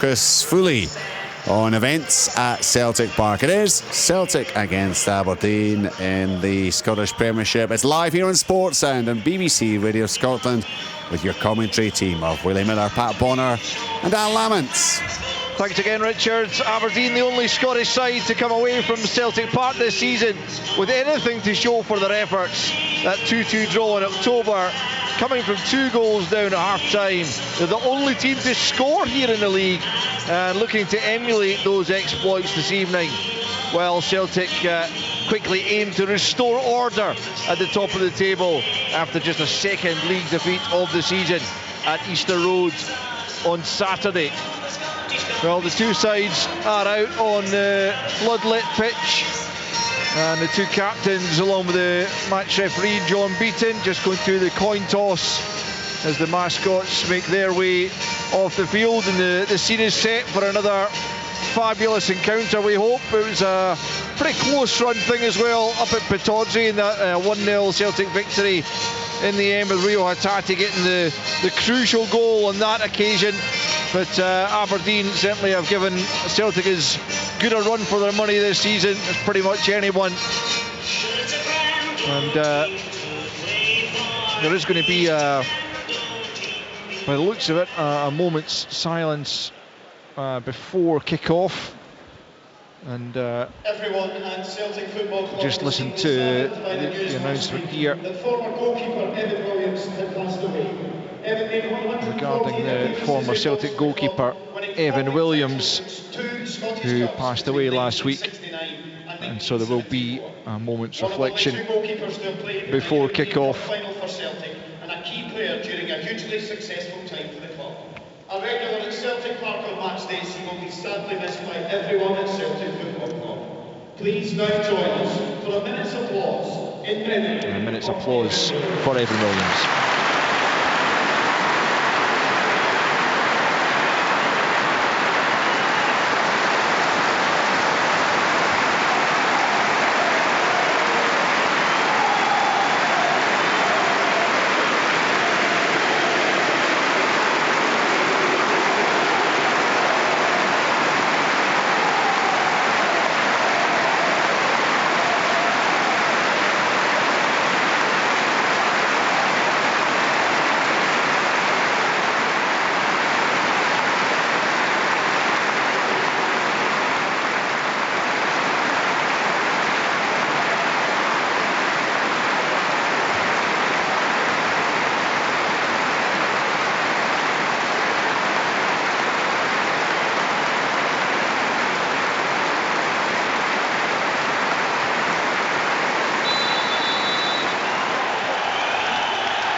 focus fully on events at Celtic Park. It is Celtic against Aberdeen in the Scottish Premiership. It's live here on Sports Sound and BBC Radio Scotland with your commentary team of Willie Miller, Pat Bonner and Al Lamont. Thanks again, Richard. Aberdeen, the only Scottish side to come away from Celtic Park this season with anything to show for their efforts. That 2-2 draw in October, coming from 2 goals down at half-time. They're the only team to score here in the league and looking to emulate those exploits this evening. Well, Celtic quickly aim to restore order at the top of the table after just a second league defeat of the season at Easter Road on Saturday. Well, the two sides are out on the floodlit pitch, and the two captains, along with the match referee John Beaton, just going through the coin toss as the mascots make their way off the field, and the scene is set for another fabulous encounter, we hope. It was a pretty close run thing as well up at Pittodrie in that 1-0 Celtic victory in the end, with Rio Hatate getting the crucial goal on that occasion. But Aberdeen certainly have given Celtic as good a run for their money this season as pretty much anyone. And there is going to be, by the looks of it, a moment's silence before kick-off. And everyone at Celtic Football Club just listen to the announcement here. The former goalkeeper Evan Williams had passed away. Regarding the former Celtic goalkeeper Evan Williams, who passed away last week, and so there will be a moment's reflection before kick-off. And a key player during a hugely successful time for the club. A regular at Celtic Park on match days, he will be sadly missed by everyone at Celtic Football Club. Please now join us for a minute's applause in memory. A minute's applause for Evan Williams.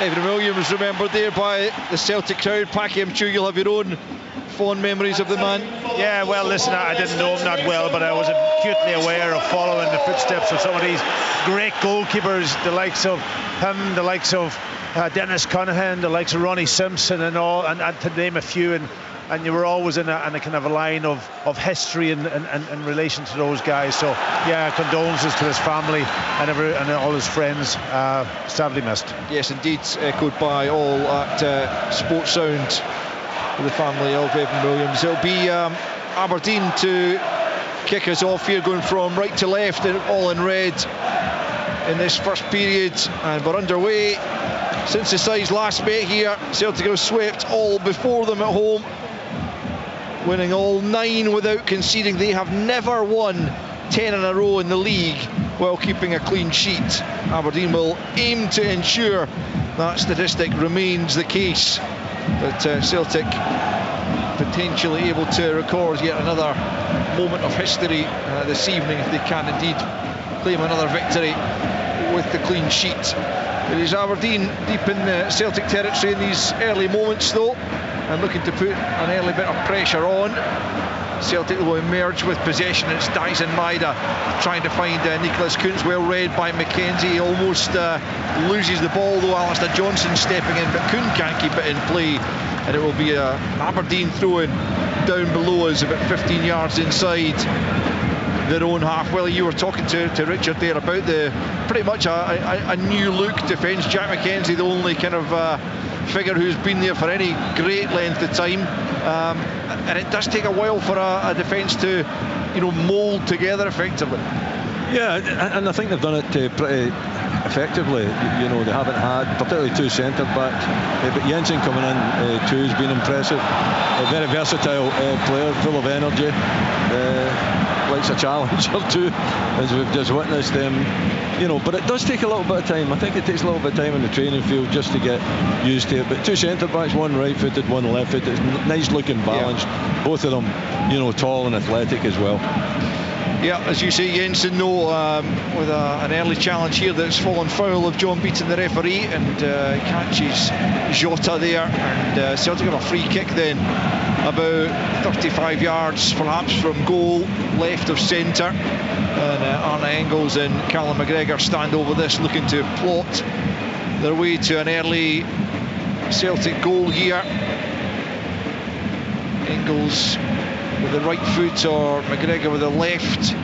Evan Williams remembered there by the Celtic crowd. Packy, I'm sure you'll have your own fond memories of the man. Yeah, well, listen, I didn't know him that well, but I was acutely aware of following the footsteps of some of these great goalkeepers, the likes of him, the likes of Dennis Cunningham, the likes of Ronnie Simpson and all, and to name a few, and you were always in a kind of a line of history in relation to those guys. So yeah, condolences to his family and all his friends. Sadly missed. Yes, indeed, echoed by all at Sports Sound for the family of Evan Williams. It'll be Aberdeen to kick us off here, going from right to left, all in red in this first period, and we're underway. Since the sides last met here, Celtic have swept all before them at home, winning all 9 without conceding. They have never won 10 in a row in the league while keeping a clean sheet. Aberdeen will aim to ensure that statistic remains the case, but Celtic potentially able to record yet another moment of history this evening if they can indeed claim another victory with the clean sheet. It is Aberdeen deep in the Celtic territory in these early moments though, and looking to put an early bit of pressure on. Celtic will emerge with possession. It's Dyson Maeda trying to find Nicholas Kuntz, well read by McKenzie. He almost loses the ball though. Alistair Johnson stepping in, but Kuntz can't keep it in play, and it will be an Aberdeen throw-in down below us, about 15 yards inside their own half. Well, you were talking to Richard there about the pretty much a new look defence. Jack McKenzie, the only kind of figure who's been there for any great length of time, and it does take a while for a defence to, mould together effectively. Yeah, and I think they've done it pretty effectively. They haven't had particularly two centre backs, but Jensen coming in too has been impressive. A very versatile player, full of energy, likes a challenger too, as we've just witnessed. But it does take a little bit of time. I think it takes a little bit of time in the training field just to get used to it. But two centre backs, one right-footed, one left-footed, it's nice looking, balanced. Yeah. Both of them, tall and athletic as well. Yeah, as you say, Jensen, though, with an early challenge here that's fallen foul of John Beaton, the referee, and catches Jota there, and Celtic have a free kick then, about 35 yards perhaps from goal, left of centre, and Arne Engels and Callum McGregor stand over this, looking to plot their way to an early Celtic goal here. Engels with the right foot, or McGregor with the left.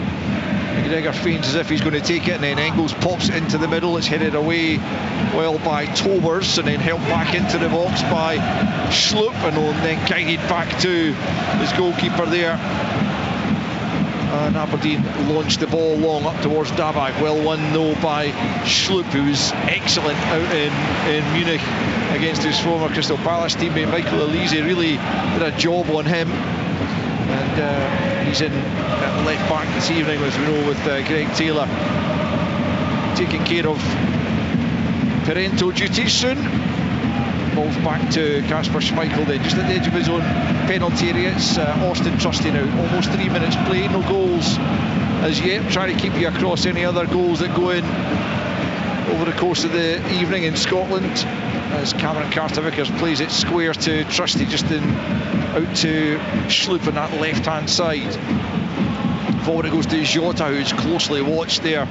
McGregor feigns as if he's going to take it, and then Engels pops it into the middle. It's headed away well by Tobers, and then helped back into the box by Schlupp, and then guided back to his goalkeeper there. And Aberdeen launched the ball long up towards Dabak. Well won though by Schlupp, who was excellent out in Munich against his former Crystal Palace teammate Michael Elise. Really did a job on him. And he's in at left back this evening, as we know, with Greg Taylor taking care of parental duties soon. Ball's back to Kasper Schmeichel then, just at the edge of his own penalty area. It's Austin Trusty now, almost 3 minutes played, no goals as yet. Trying to keep you across any other goals that go in over the course of the evening in Scotland, as Cameron Carter-Vickers plays it square to Trusty, just out to Schlupp on that left hand side. Forward it goes to Jota, who's closely watched there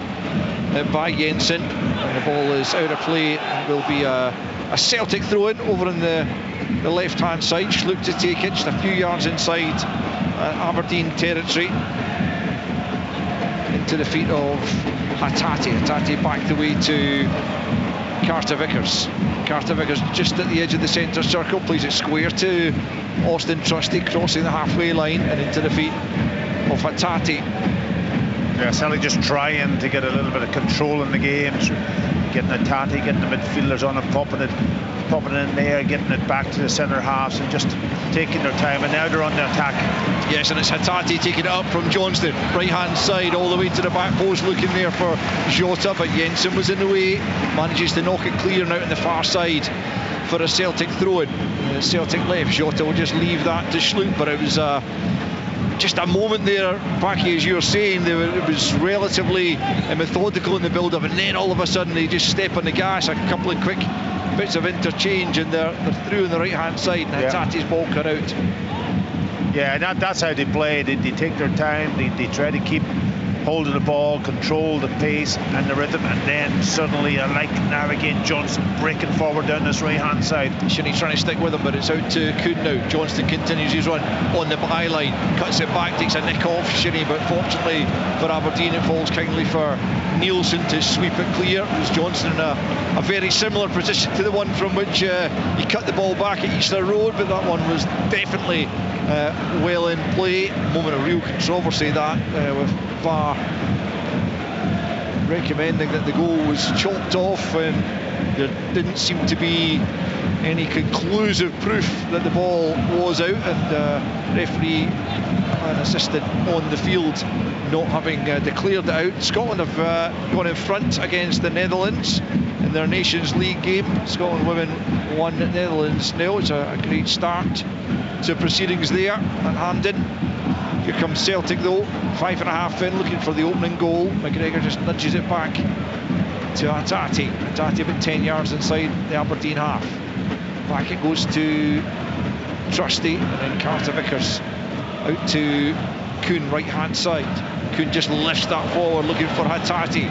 by Jensen, and the ball is out of play and will be a Celtic throw in over on the left hand side. Schlupp to take it, just a few yards inside Aberdeen territory, into the feet of Hatate. Hatate back the way to Carter-Vickers. Carter-Vickers just at the edge of the centre circle, plays it square to Austin Trusty, crossing the halfway line and into the feet of Hatate. Yeah, Celtic just trying to get a little bit of control in the game, getting Hatate, getting the midfielders on it, popping it in there, getting it back to the centre halves, and just taking their time. And now they're on the attack. Yes, and it's Hatate taking it up from Johnston, right hand side all the way to the back post, looking there for Jota, but Jensen was in the way, manages to knock it clear and out on the far side for a Celtic throw-in. Celtic left, Jota will just leave that to Schlupp, but it was just a moment there, Paki, as you were saying, it was relatively methodical in the build-up, and then all of a sudden they just step on the gas, a couple of quick bits of interchange, and they're through on the right-hand side, and Hatate's ball cut out. Yeah, that's how they play. They take their time, they try to keep hold of the ball, control the pace and the rhythm, and then suddenly, like now again, Johnson breaking forward down this right-hand side. Shinnie's trying to stick with him, but it's out to Kuhn now. Johnston continues his run on the byline, cuts it back, takes a nick off Shinnie, but fortunately for Aberdeen, it falls kindly for Nielsen to sweep it clear. It was Johnston in a very similar position to the one from which he cut the ball back at Easter Road, but that one was definitely well in play. Moment of real controversy that, with VAR recommending that the goal was chopped off, and there didn't seem to be any conclusive proof that the ball was out, and referee and assistant on the field not having declared it out. Scotland have gone in front against the Netherlands in their Nations League game. Scotland women 1, Netherlands 0. It's a great start to proceedings there at Hampden. Here comes Celtic though, 5.5 in, looking for the opening goal. McGregor just nudges it back to Hatate. Hatate about 10 yards inside the Aberdeen half. Back it goes to Trusty, and then Carter-Vickers out to Kuhn, right hand side. Kuhn just lifts that forward, looking for Hatate.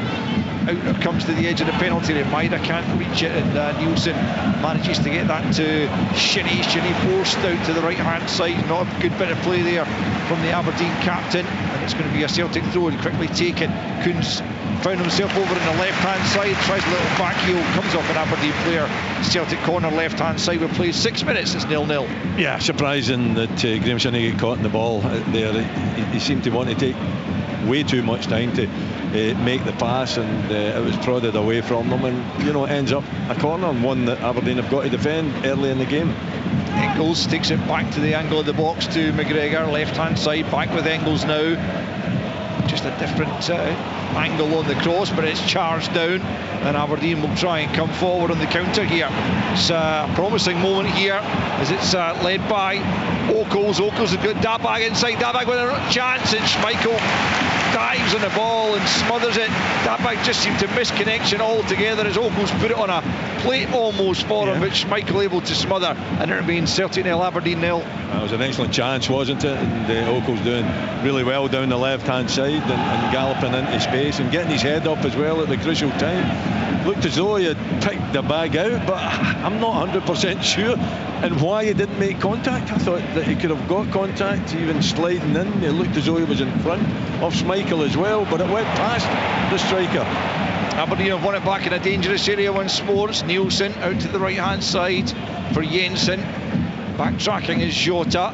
Out it comes to the edge of the penalty area. Maida can't reach it, and Nielsen manages to get that to Shinnie. Shinnie forced out to the right hand side. Not a good bit of play there from the Aberdeen captain, and it's going to be a Celtic throw and quickly taken. Kuhn's found himself over in the left-hand side, tries a little back heel, comes off an Aberdeen player. Celtic corner, left-hand side. We've played 6 minutes, it's 0-0. Yeah, surprising that Graeme Shinnie got caught in the ball there. He seemed to want to take way too much time to make the pass, and it was prodded away from them, and you know, it ends up a corner, and one that Aberdeen have got to defend early in the game. Engels takes it back to the angle of the box to McGregor, left-hand side, back with Engels now. Just a different angle on the cross, but it's charged down, and Aberdeen will try and come forward on the counter here. It's a promising moment here as it's led by Oakles. Oakles has got Dabag inside, Dabag with a chance, and Schmeichel dives on the ball and smothers it. Dabag just seemed to miss connection altogether as Oakles put it on a plate almost for him, but Schmeichel able to smother, and it remains Celtic 0, Aberdeen 0. It was an excellent chance, wasn't it? And Oakles doing really well down the left-hand side and galloping into space and getting his head up as well at the crucial time. Looked as though he had picked the bag out, but I'm not 100% sure and why he didn't make contact. I thought that he could have got contact, even sliding in. It looked as though he was in front of Schmeichel as well, but it went past the striker. Aberdeen have won it back in a dangerous area once more. It's Nielsen out to the right-hand side for Jensen. Backtracking is Jota.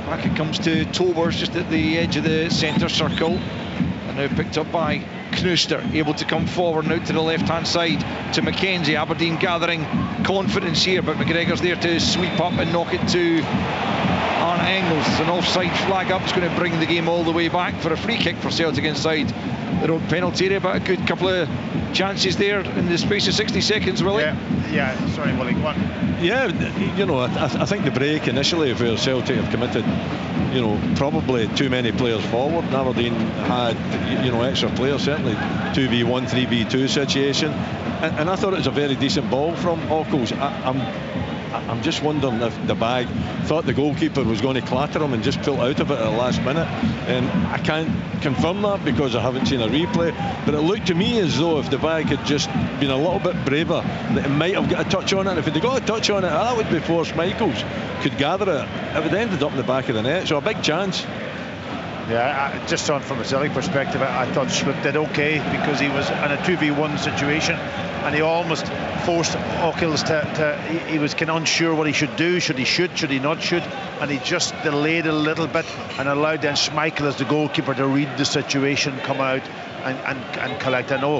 Back it comes to Tobers just at the edge of the centre circle. And now picked up by Knooster, able to come forward and out to the left-hand side to Mackenzie. Aberdeen gathering confidence here, but McGregor's there to sweep up and knock it to Arne Engels. It's an offside flag up. It's going to bring the game all the way back for a free kick for Celtic inside their own penalty area, but a good couple of chances there in the space of 60 seconds, Willie. Yeah, sorry, Willie, go on. Yeah, you know, I think the break initially where Celtic have committed, you know, probably too many players forward. Aberdeen had, you know, extra players, certainly 2v1, 3v2 situation, and I thought it was a very decent ball from Ockles. I'm just wondering if the bag thought the goalkeeper was going to clatter him and just pull out of it at the last minute. I can't confirm that because I haven't seen a replay, but it looked to me as though if the bag had just been a little bit braver, that it might have got a touch on it. And if it had got a touch on it, that would be before Schmeichels could gather it. It would have ended up in the back of the net, so a big chance. Yeah, just on from a Celtic perspective, I thought Schmidt did okay because he was in a 2v1 situation and he almost forced Ockles he was kind of unsure what he should do. Should he not should, and he just delayed a little bit and allowed then Schmeichel as the goalkeeper to read the situation, come out and collect. I know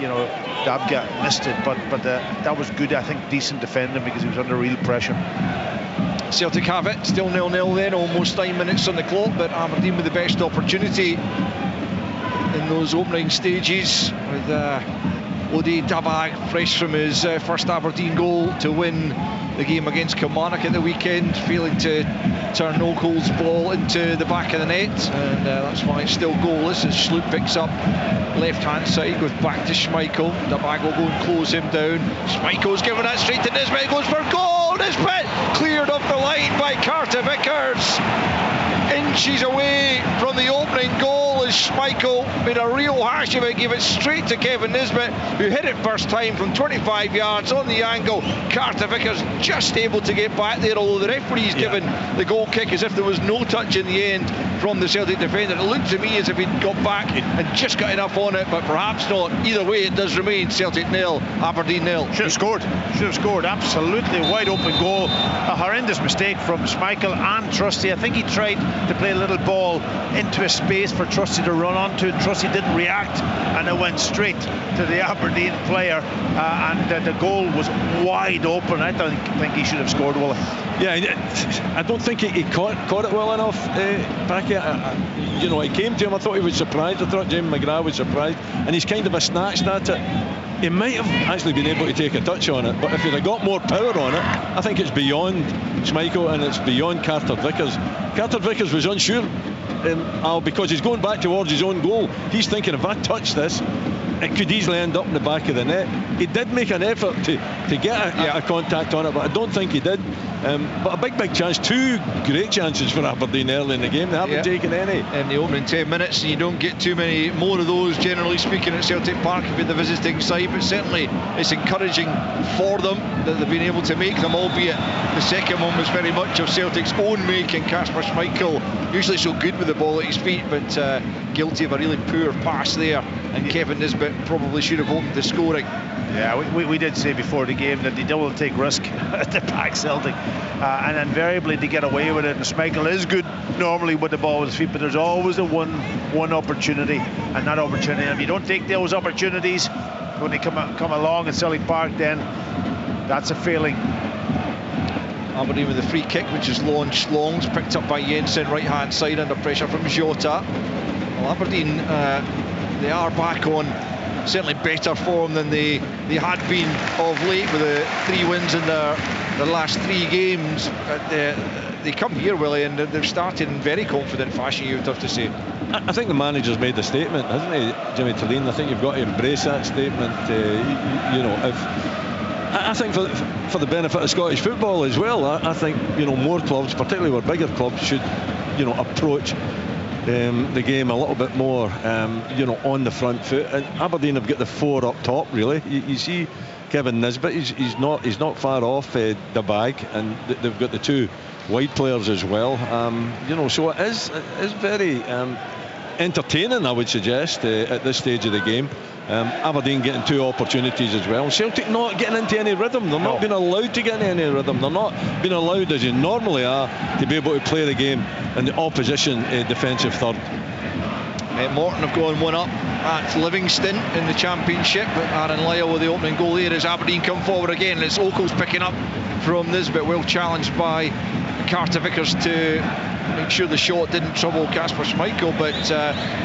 you know, Dabga missed it, but that was good, I think, decent defending because he was under real pressure. Celtic have it, still 0-0 then, almost 9 minutes on the clock, but Aberdeen with the best opportunity in those opening stages with Odi Dabag fresh from his first Aberdeen goal to win the game against Kilmarnock at the weekend, failing to turn Oakles' ball into the back of the net, and that's why it's still goalless as Sloop picks up left-hand side, goes back to Schmeichel. Dabag will go and close him down. Schmeichel's giving that straight to Nisbet, goes for goal. Nisbet cleared off the line by Carter Vickers. Inches away from the opening goal as Schmeichel made a real hash of it, gave it straight to Kevin Nisbet, who hit it first time from 25 yards on the angle. Carter Vickers just able to get back there, although the referee's given the goal kick as if there was no touch in the end from the Celtic defender. It looked to me as if he'd got back and just got enough on it, but perhaps not. Either way, it does remain Celtic 0, Aberdeen 0. Should have scored, absolutely wide open goal. A horrendous mistake from Schmeichel and Trusty. I think he tried to play a little ball into a space for Trusty to run onto, and Trusty didn't react, and it went straight to the Aberdeen player, and the goal was wide open. I don't think he should have scored, Willie. Yeah, I don't think he caught it well enough, Packy. You know, it came to him. I thought he was surprised. I thought James McGrath was surprised, and he's kind of a snatched at it. He might have actually been able to take a touch on it, but if he'd have got more power on it, I think it's beyond Schmeichel and it's beyond Carter Vickers. Carter Vickers was unsure because he's going back towards his own goal. He's thinking, if I touch this, it could easily end up in the back of the net. He did make an effort to get a contact on it, but I don't think he did. But a big chance, two great chances for Aberdeen early in the game. They haven't taken any in the opening 10 minutes, and you don't get too many more of those, generally speaking, at Celtic Park if you're the visiting side, but certainly it's encouraging for them. that they've been able to make them, albeit the second one was very much of Celtic's own making. Kasper Schmeichel, usually so good with the ball at his feet, but guilty of a really poor pass there, and Kevin Nisbet probably should have opened the scoring. Yeah, we did say before the game that they don't take risk at the back, Celtic, and invariably they get away with it. And Schmeichel is good normally with the ball with his feet, but there's always a one opportunity, and that opportunity, if you don't take those opportunities when they come along at Celtic Park, then that's a failing. Aberdeen with the free kick, which is launched long, picked up by Jensen, right hand side, under pressure from Jota. Well, Aberdeen, they are back on certainly better form than they had been of late, with the 3 wins in their last 3 games. They come here, Willie, and they've started in very confident fashion, you would have to say. I think the manager's made the statement, hasn't he, Jimmy Tulane? I think you've got to embrace that statement. I think for the benefit of Scottish football as well, I think more clubs, particularly our bigger clubs, should approach the game a little bit more on the front foot. And Aberdeen have got the 4 up top, really. You see Kevin Nisbet, he's not far off the bag, and they've got the 2 wide players as well. So it is very entertaining, I would suggest, at this stage of the game. Aberdeen getting 2 opportunities as well. Celtic not getting into any rhythm. They're not being allowed to get into any rhythm. They're not being allowed, as you normally are, to be able to play the game in the opposition defensive third. Morton have gone 1 up at Livingston in the Championship, but Aaron Lyle with the opening goal there as Aberdeen come forward again. It's Oakles picking up from Nisbet, well challenged by Carter Vickers to make sure the shot didn't trouble Kasper Schmeichel, but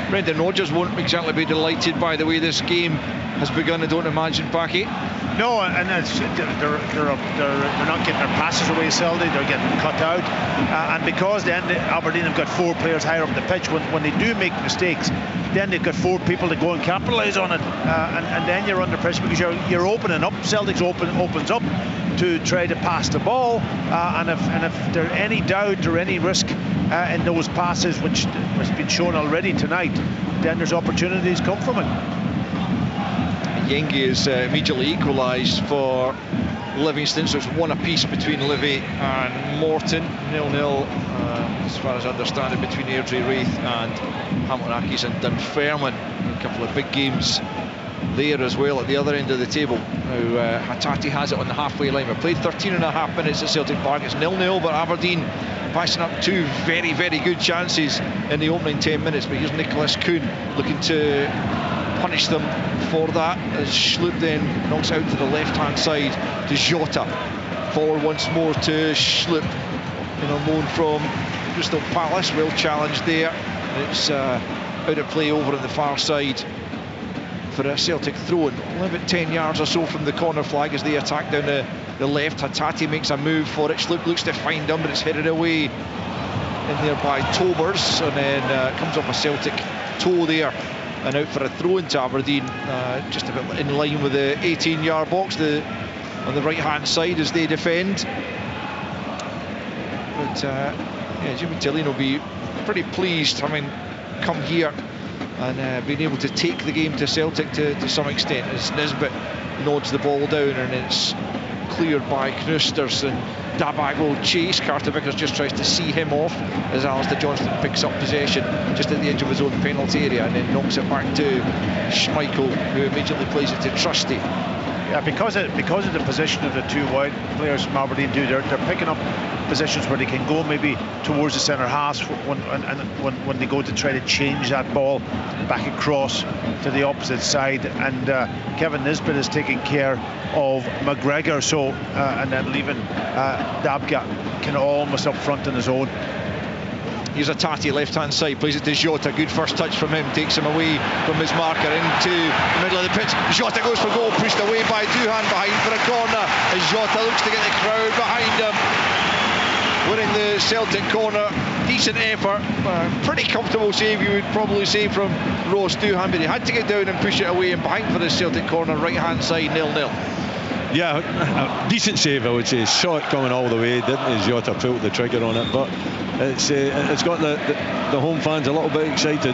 Brendan Rodgers won't exactly be delighted by the way this game has begun, I don't imagine, Packy. No, and they're not getting their passes away, Celtic. They're getting cut out, and because then Aberdeen have got 4 players higher up the pitch, when they do make mistakes, then they've got 4 people to go and capitalise on it, and then you're under pressure because you're opening up. Celtic's opens up to try to pass the ball, and if there's any doubt or any risk in those passes, which has been shown already tonight, then there's opportunities come from it. Yengi has immediately equalised for Livingston, so it's 1 apiece between Livy and Morton. 0-0, as far as I understand it, between Airdrie Wraith and Hamilton and Dunfermline. A couple of big games there as well at the other end of the table. Now Hattati has it on the halfway line. We've played 13.5 minutes at Celtic Park. It's 0-0, but Aberdeen passing up 2 very, very good chances in the opening 10 minutes. But here's Nicholas Kuhn looking to punish them for that, as Schlupp then knocks out to the left-hand side to Jota. Forward once more to Schlupp, on loan from Crystal Palace. Well challenged there. It's out of play over on the far side for a Celtic throw-in. Only about 10 yards or so from the corner flag as they attack down the left. Hattati makes a move for it. Schlupp looks to find him, but it's headed away in there by Tobers, and then comes off a Celtic toe there and out for a throw-in to Aberdeen, just a bit in line with the 18-yard box on the right-hand side as they defend. But Jimmy Tulane will be pretty pleased having come here and being able to take the game to Celtic to some extent, as Nisbet nods the ball down and it's cleared by Knusters, and Dabag will chase. Carter Vickers just tries to see him off as Alistair Johnston picks up possession just at the edge of his own penalty area and then knocks it back to Schmeichel, who immediately plays it to Trusty. Yeah, because of the position of the 2 wide players from Aberdeen, they're picking up positions where they can go maybe towards the centre half when they go to try to change that ball back across to the opposite side, and Kevin Nisbet is taking care of McGregor, so and then leaving Dabga kind of almost up front on his own. Here's Hattati, left-hand side, plays it to Jota. Good first touch from him, takes him away from his marker into the middle of the pitch. Jota goes for goal, pushed away by Duhan behind for a corner, as Jota looks to get the crowd behind him. Winning the Celtic corner, decent effort, pretty comfortable save, you would probably say, from Ross Duhan, but he had to get down and push it away, and behind for the Celtic corner, right-hand side, 0-0. Yeah, a decent save, I would say. Shot coming all the way, didn't he? Jota pulled the trigger on it, but it's got the home fans a little bit excited.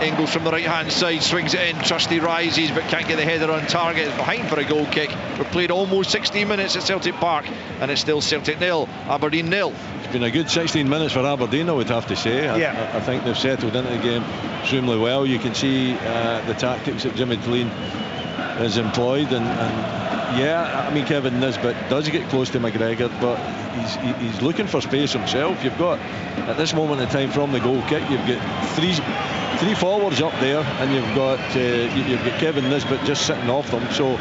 Engels from the right hand side swings it in. Trusty rises but can't get the header on target. It's behind for a goal kick. We've played almost 16 minutes at Celtic Park and it's still Celtic 0, Aberdeen 0. It's been a good 16 minutes for Aberdeen, I would have to say. I think they've settled into the game extremely well. You can see the tactics that Jimmy Delaney has employed, and yeah, I mean, Kevin Nisbet does get close to McGregor, but he's looking for space himself. You've got, at this moment in time, from the goal kick, you've got three forwards up there, and you've got Kevin Nisbet just sitting off them. So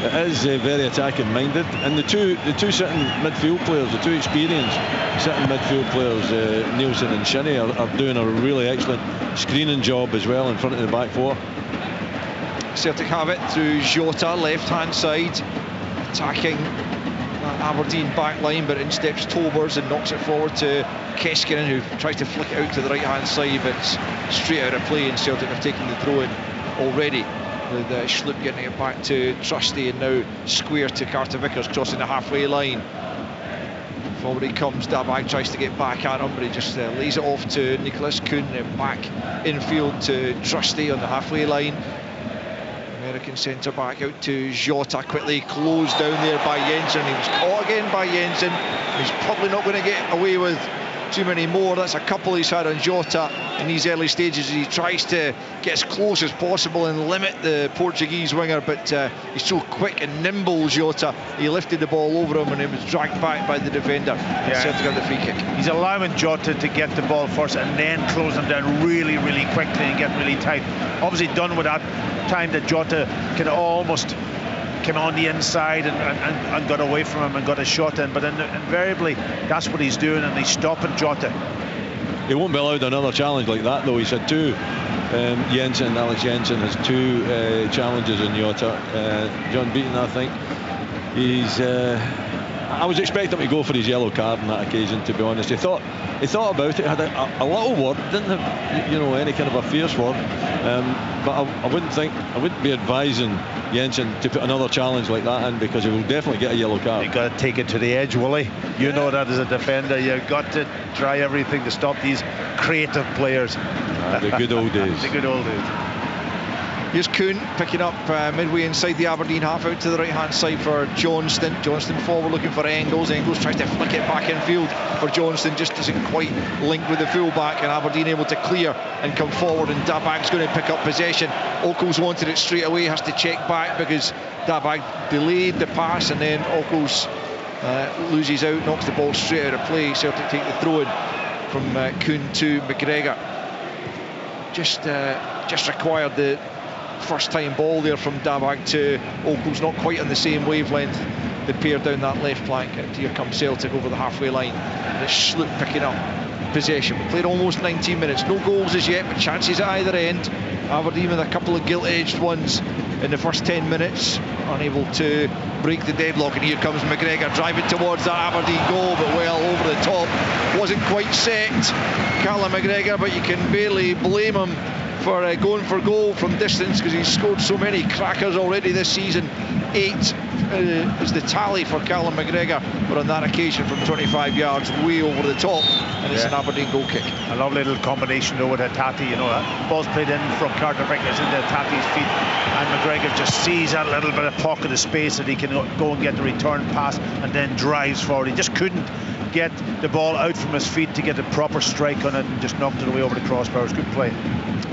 it is very attacking minded, and the two sitting midfield players, the two experienced sitting midfield players, Nielsen and Shinnie, are doing a really excellent screening job as well in front of the back four. Celtic have it through Jota, left hand side, attacking Aberdeen back line, but in steps Tobers and knocks it forward to Keskinen, who tries to flick it out to the right hand side, but it's straight out of play, and Celtic have taken the throw in already, with Schlupp getting it back to Trusty, and now square to Carter Vickers crossing the halfway line. Forward he comes, Dabag tries to get back at him, but he just lays it off to Nicholas Kuhn, and back infield to Trusty on the halfway line. American centre back out to Jota, quickly closed down there by Jensen. He was caught again by Jensen. He's probably not going to get away with too many more. That's a couple he's had on Jota in these early stages. He tries to get as close as possible and limit the Portuguese winger, but he's so quick and nimble, Jota. He lifted the ball over him and it was dragged back by the defender. Celtic got the free kick. He's allowing Jota to get the ball first and then close him down really, really quickly and get really tight. Obviously done with that time that Jota can almost came on the inside and got away from him and got a shot in, but invariably that's what he's doing, and he's stopping Jota. He won't be allowed another challenge like that, though. He's had two. Alex Jensen has two challenges on Jota. John Beaton, I think, I was expecting him to go for his yellow card on that occasion, to be honest. He thought about it, had a little word, didn't have any kind of a fierce word, but I wouldn't be advising Jensen to put another challenge like that in, because he will definitely get a yellow card. You've got to take it to the edge, Willie. You know that as a defender, you've got to try everything to stop these creative players. The good old days. The good old days. Here's Kuhn picking up midway inside the Aberdeen half, out to the right hand side for Johnston. Johnston forward looking for Engels. Engels tries to flick it back infield for Johnston, just doesn't quite link with the fullback, and Aberdeen able to clear and come forward, and Dabag's going to pick up possession. Ockles wanted it straight away, has to check back because Dabag delayed the pass, and then Ockles loses out, knocks the ball straight out of play. Celtic take the throw in from Kuhn to McGregor. Just required the first time ball there from Dabag to Ockles, not quite on the same wavelength. The pair down that left flank, and here comes Celtic over the halfway line, and it's Schlupp picking up possession. We played almost 19 minutes, no goals as yet, but chances at either end. Aberdeen with a couple of gilt-edged ones in the first 10 minutes, unable to break the deadlock, and here comes McGregor driving towards that Aberdeen goal, but well over the top, wasn't quite set, Callum McGregor, but you can barely blame him for going for goal from distance, because he's scored so many crackers already this season. 8 is the tally for Callum McGregor, but on that occasion from 25 yards, way over the top, and it's an Aberdeen goal kick. A lovely little combination though with Hattati, that ball's played in from Carter Vickers into Hattati's feet, and McGregor just sees that little bit of pocket of space that he can go and get the return pass, and then drives forward. He just couldn't get the ball out from his feet to get a proper strike on it, and just knocked it away over the crossbar. It was good play.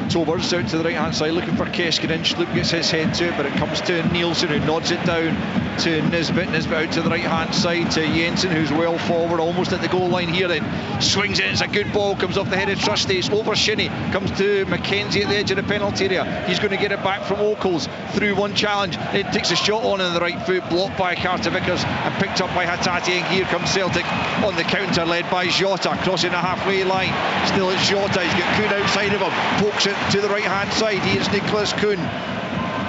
Tobers out to the right hand side looking for Keskinen. Schlupp gets his head to it, but it comes to Nielsen, who nods it down to Nisbet. Nisbet out to the right hand side to Jensen, who's well forward, almost at the goal line here, then swings it. It's a good ball, comes off the head of Trusty. It's over Shinnie, comes to McKenzie at the edge of the penalty area. He's going to get it back from Ockles through one challenge. It takes a shot on in the right foot, blocked by Carter Vickers and picked up by Hattati, and here comes Celtic on the counter, led by Jota, crossing the halfway line. Still it's Jota, he's got Kuhn outside of him, pokes it to the right hand side. Here's Nicholas Kuhn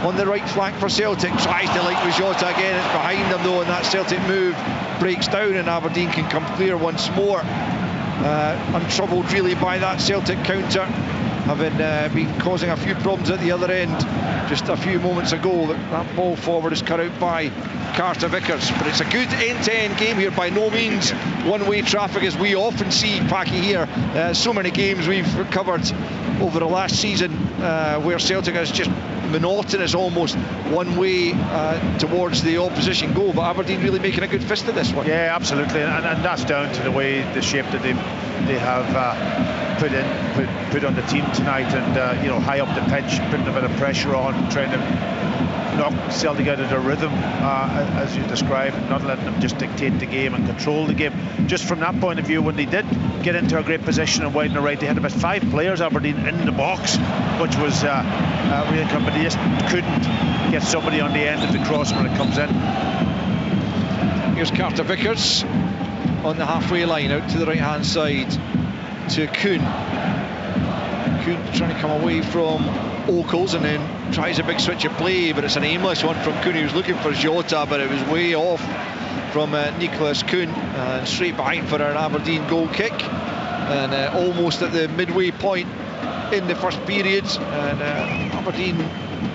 on the right flank for Celtic, tries to link with Jota again. It's behind him though, and that Celtic move breaks down, and Aberdeen can come clear once more. Untroubled really by that Celtic counter. having been causing a few problems at the other end just a few moments ago. That ball forward is cut out by Carter Vickers, but it's a good end-to-end game here, by no means one-way traffic as we often see, Packy, here. So many games we've covered over the last season where Celtic is just monotonous, almost one way towards the opposition goal, but Aberdeen really making a good fist of this one. Yeah, absolutely, and that's down to the way, the shape that they have put on the team tonight, and you know, high up the pitch, putting a bit of pressure on, trying to knock Celtic out of their rhythm, as you described, not letting them just dictate the game and control the game. Just from that point of view, when they did get into a great position and widen the right, they had about 5 players, Aberdeen, in the box, which was really good, but they just couldn't get somebody on the end of the cross when it comes in. Here's Carter Vickers on the halfway line, out to the right hand side to Kuhn. Kuhn trying to come away from Oakles and then tries a big switch of play, but it's an aimless one from Kuhn. He was looking for Jota, but it was way off from Nicholas Kuhn, and straight behind for an Aberdeen goal kick, and almost at the midway point in the first period. And Aberdeen,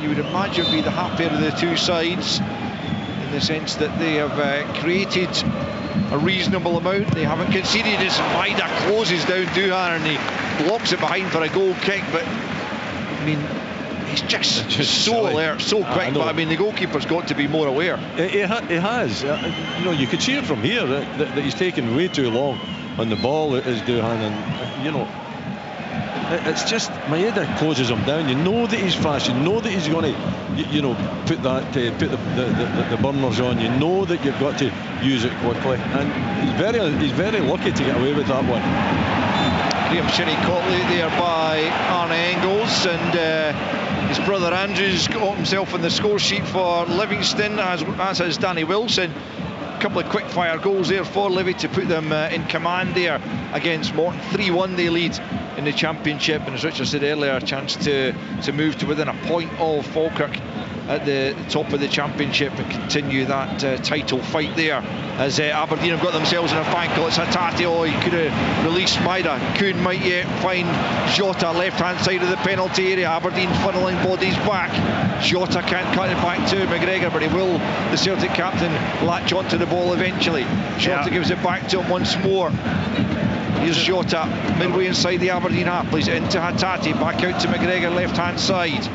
you would imagine, be the happier of the two sides, in the sense that they have created a reasonable amount. They haven't conceded as Maida closes down Duhan and he blocks it behind for a goal kick, but I mean, he's just so alert, so quick. But I mean, the goalkeeper's got to be more aware. He has. You know, you could see it from here that he's taken way too long on the ball, is Duhan, and you know, it's just Maeda closes him down. You know that he's fast. You know that he's going to, you know, put the burners on. You know that you've got to use it quickly, and he's very lucky to get away with that one. Graham Shinnie caught there by Arne Engels, and his brother Andrew's got himself on the score sheet for Livingston, as has Danny Wilson. A couple of quick fire goals there for Livy to put them in command there against Morton. 3-1 they lead in the Championship, and as Richard said earlier, a chance to move to within a point of Falkirk at the top of the Championship and continue that title fight there, as Aberdeen have got themselves in a fangle. It's Hatate. Oh, he could have released Maida. Kuhn might yet find Jota left hand side of the penalty area. Aberdeen funneling bodies back. Jota can't cut it back to McGregor, but he will, the Celtic captain, latch onto the ball eventually. Jota gives it back to him once more. Here's Jota midway inside the Aberdeen half, plays it into Hatate, back out to McGregor left hand side.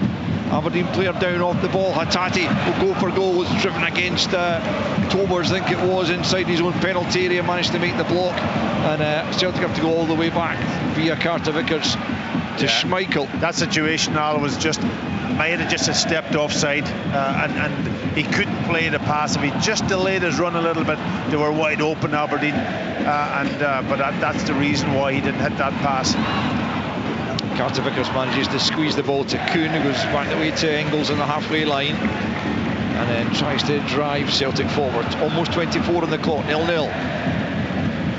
Aberdeen player down off the ball. Hatate will go for goal, was driven against Tobers, I think it was, inside his own penalty area, managed to make the block, and Celtic have to go all the way back via Carter Vickers to Schmeichel. That situation, Al, was just, Maeda just had stepped offside, and he couldn't play the pass. If he just delayed his run a little bit, they were wide open, Aberdeen, but that's the reason why he didn't hit that pass. Carter Vickers manages to squeeze the ball to Kuhn, who goes back the way to Engels on the halfway line, and then tries to drive Celtic forward. Almost 24 on the clock, 0-0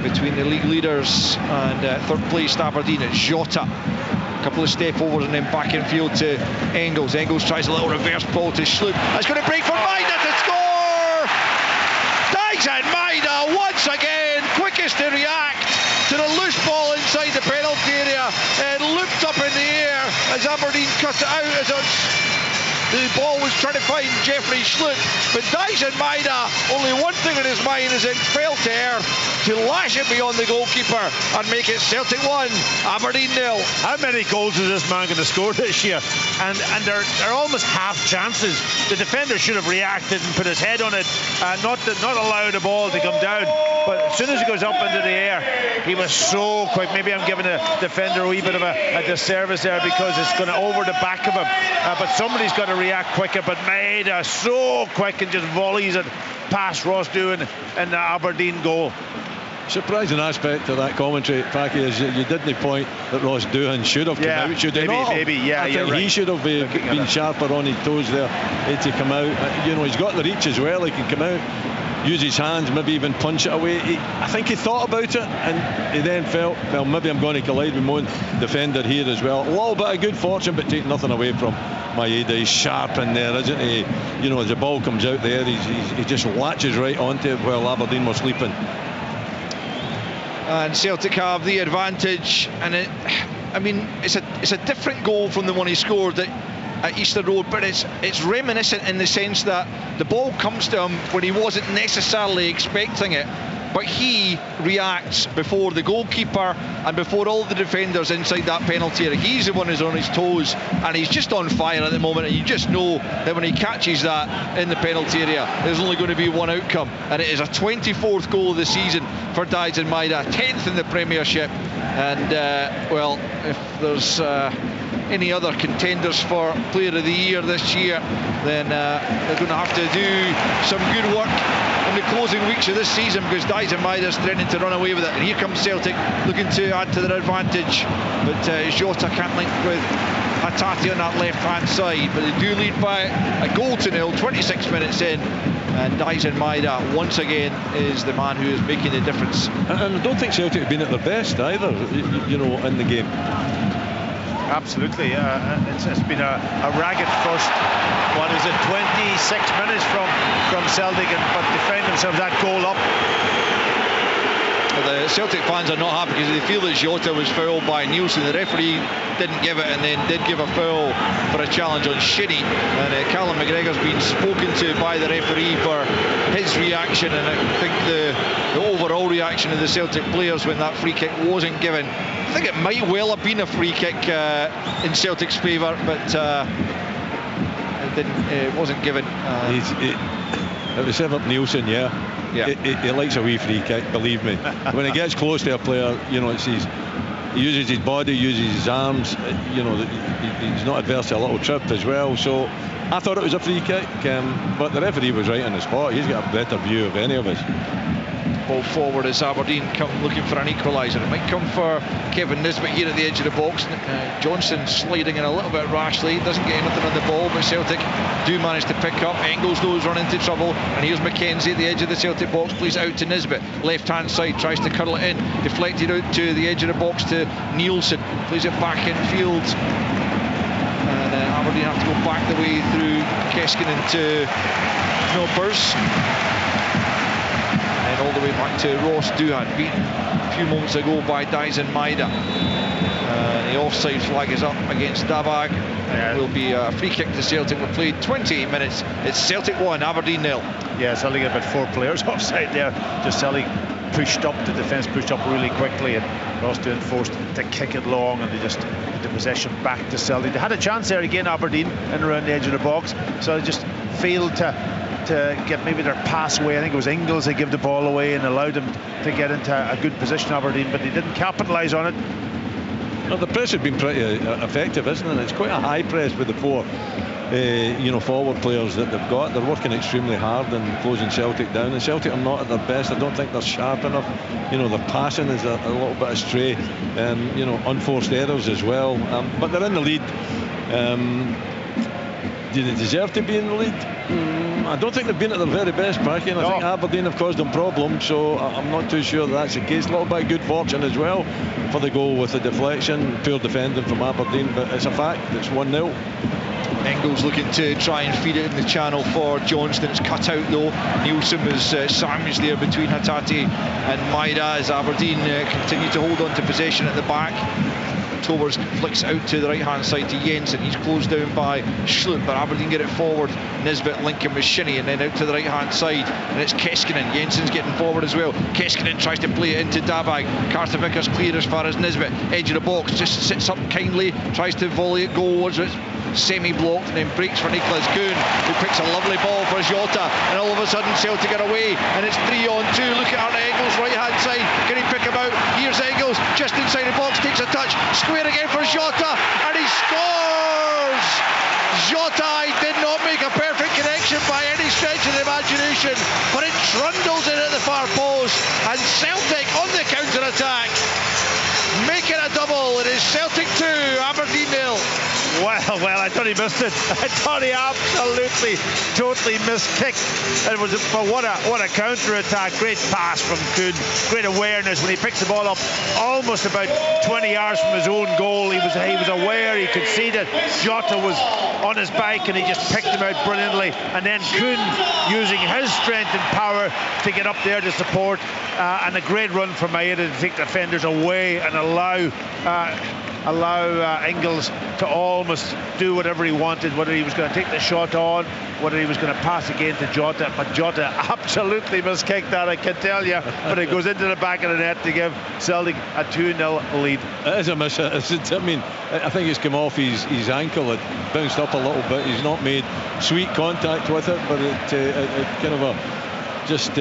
between the league leaders and third place Aberdeen. It's Jota, a couple of step overs and then back in field to Engels. Engels tries a little reverse ball to Schlupp. That's going to break for Maida to score! Dyson Maida once again, quickest to react to the loose ball inside the penalty area, and looped up in the air as Aberdeen cut it out as the ball was trying to find Jeffrey Schlupp. But Dyson Maida, only one thing in his mind as it fell to earth, to lash it beyond the goalkeeper and make it Celtic 1, Aberdeen 0. How many goals is this man going to score this year? And they're almost half chances. The defender should have reacted and put his head on it, not allow the ball to come down. But as soon as he goes up into the air, he was so quick. Maybe I'm giving the defender a wee bit of a disservice there, because it's going to over the back of him. But somebody's got to react quicker. But Maida so quick and just volleys it past Ross Doohan in the Aberdeen goal. Surprising aspect of that commentary, Packy, is you didn't point that Ross Doohan should have come out. Should maybe, yeah, I think he should have been sharper on his toes there to come out. You know, he's got the reach as well. He can come out, use his hands, maybe even punch it away. I think he thought about it, and he then felt, well, maybe I'm going to collide with my own defender here as well. A little bit of good fortune, but take nothing away from Maeda. He's sharp in there, isn't he? You know, as the ball comes out there, he just latches right onto it while Aberdeen were sleeping. And Celtic have the advantage, and I mean, it's a different goal from the one he scored at Easter Road, but it's reminiscent in the sense that the ball comes to him when he wasn't necessarily expecting it, but he reacts before the goalkeeper and before all the defenders inside that penalty area. He's the one who's on his toes, and he's just on fire at the moment, and you just know that when he catches that in the penalty area, there's only going to be one outcome, and it is a 24th goal of the season for Daizen Maeda, 10th in the Premiership, and well, if there's any other contenders for Player of the Year this year, then they're going to have to do some good work in the closing weeks of this season, because Daizen Maeda is threatening to run away with it. And here comes Celtic looking to add to their advantage, but Jota can't link with Hatate on that left-hand side, but they do lead by a 1-0, 26 minutes in, and Daizen Maeda once again is the man who is making the difference. And I don't think Celtic have been at their best either, you know, in the game. Absolutely, it's been a ragged first, 26 minutes from Celtic, but they find themselves that goal up. The Celtic fans are not happy because they feel that Jota was fouled by Nielsen. The referee didn't give it, and then did give a foul for a challenge on Shinnie, and Callum McGregor's been spoken to by the referee for his reaction, and I think the overall reaction of the Celtic players when that free kick wasn't given. I think it might well have been a free kick in Celtic's favour, but it wasn't given. It was Severt Nielsen, yeah. He likes a wee free kick, believe me. When he gets close to a player, you know, he uses his body, uses his arms, you know, he's not adverse to a little trip as well. So I thought it was a free kick, but the referee was right on the spot. He's got a better view of any of us. Ball forward as Aberdeen come looking for an equaliser. It might come for Kevin Nisbet here at the edge of the box. Johnson sliding in a little bit rashly, doesn't get anything on the ball, but Celtic do manage to pick up. Engels though is running into trouble, and here's McKenzie at the edge of the Celtic box, plays out to Nisbet, left hand side, tries to curl it in, deflected out to the edge of the box to Nielsen, plays it back in field, and Aberdeen have to go back the way through Keskinen to Knoppers, all the way back to Ross Doohan, beaten a few moments ago by Daizen Maeda. The offside flag is up against Dabag. It will be a free kick to Celtic. We've played 28 minutes. It's Celtic 1, Aberdeen 0. Yeah, Celtic had about 4 players offside there. Just Celtic pushed up, the defence pushed up really quickly, and Ross Doohan forced to kick it long, and they just put the possession back to Celtic. They had a chance there again, Aberdeen, in around the edge of the box, so they just failed to get maybe their pass away. I think it was Engels that gave the ball away and allowed them to get into a good position, Aberdeen, but they didn't capitalise on it. Well, the press has been pretty effective, isn't it? It's quite a high press with the 4 forward players that they've got. They're working extremely hard and closing Celtic down, and Celtic are not at their best. I don't think they're sharp enough. You know, their passing is a little bit astray, you know, unforced errors as well, but they're in the lead. Do they deserve to be in the lead? I don't think they've been at their very best, Parky. I think Aberdeen have caused them problems, so I'm not too sure that's the case. A little bit of good fortune as well for the goal with the deflection. Poor defending from Aberdeen, but it's a fact. It's 1-0. Engels looking to try and feed it in the channel for Johnston. It's cut out though. Nielsen was sandwiched there between Hatate and Maeda as Aberdeen continue to hold on to possession at the back. Tovers flicks out to the right hand side to Jensen. He's closed down by Schlupp, but Aberdeen get it forward. Nisbet linking with Shinnie, and then out to the right hand side, and it's Keskinen. Jensen's getting forward as well. Keskinen tries to play it into Dabag. Carter Vickers clear as far as Nisbet, edge of the box, just sits up kindly, tries to volley it goalwards. It's semi-blocked and then breaks for Nicholas Kuhn, who picks a lovely ball for Jota, and all of a sudden Celtic are away, and it's 3-on-2. Look at Arne Engels right hand side. Can he pick him out? Here's Engels just inside the box, takes a touch, square again for Jota, and he scores! Jota did not make a perfect connection by any stretch of the imagination, but it trundles in at the far post, and Celtic on the counter-attack make it a double. It is Celtic 2, Aberdeen 0. Well, I thought he missed it. I thought he absolutely, totally miskicked. It was, but what a counter-attack. Great pass from Kuhn. Great awareness when he picks the ball up almost about 20 yards from his own goal. He was aware, he could see that Jota was on his bike, and he just picked him out brilliantly. And then Kuhn using his strength and power to get up there to support. And a great run from Maeda to take defenders away and allow allow Ingles to almost do whatever he wanted, whether he was going to take the shot on, whether he was going to pass again to Jota. But Jota absolutely miskicked that, I can tell you. But it goes into the back of the net to give Celtic a 2-0 lead. It is a miss. I mean, I think it's come off his ankle. It bounced up a little bit. He's not made sweet contact with it, but it kind of just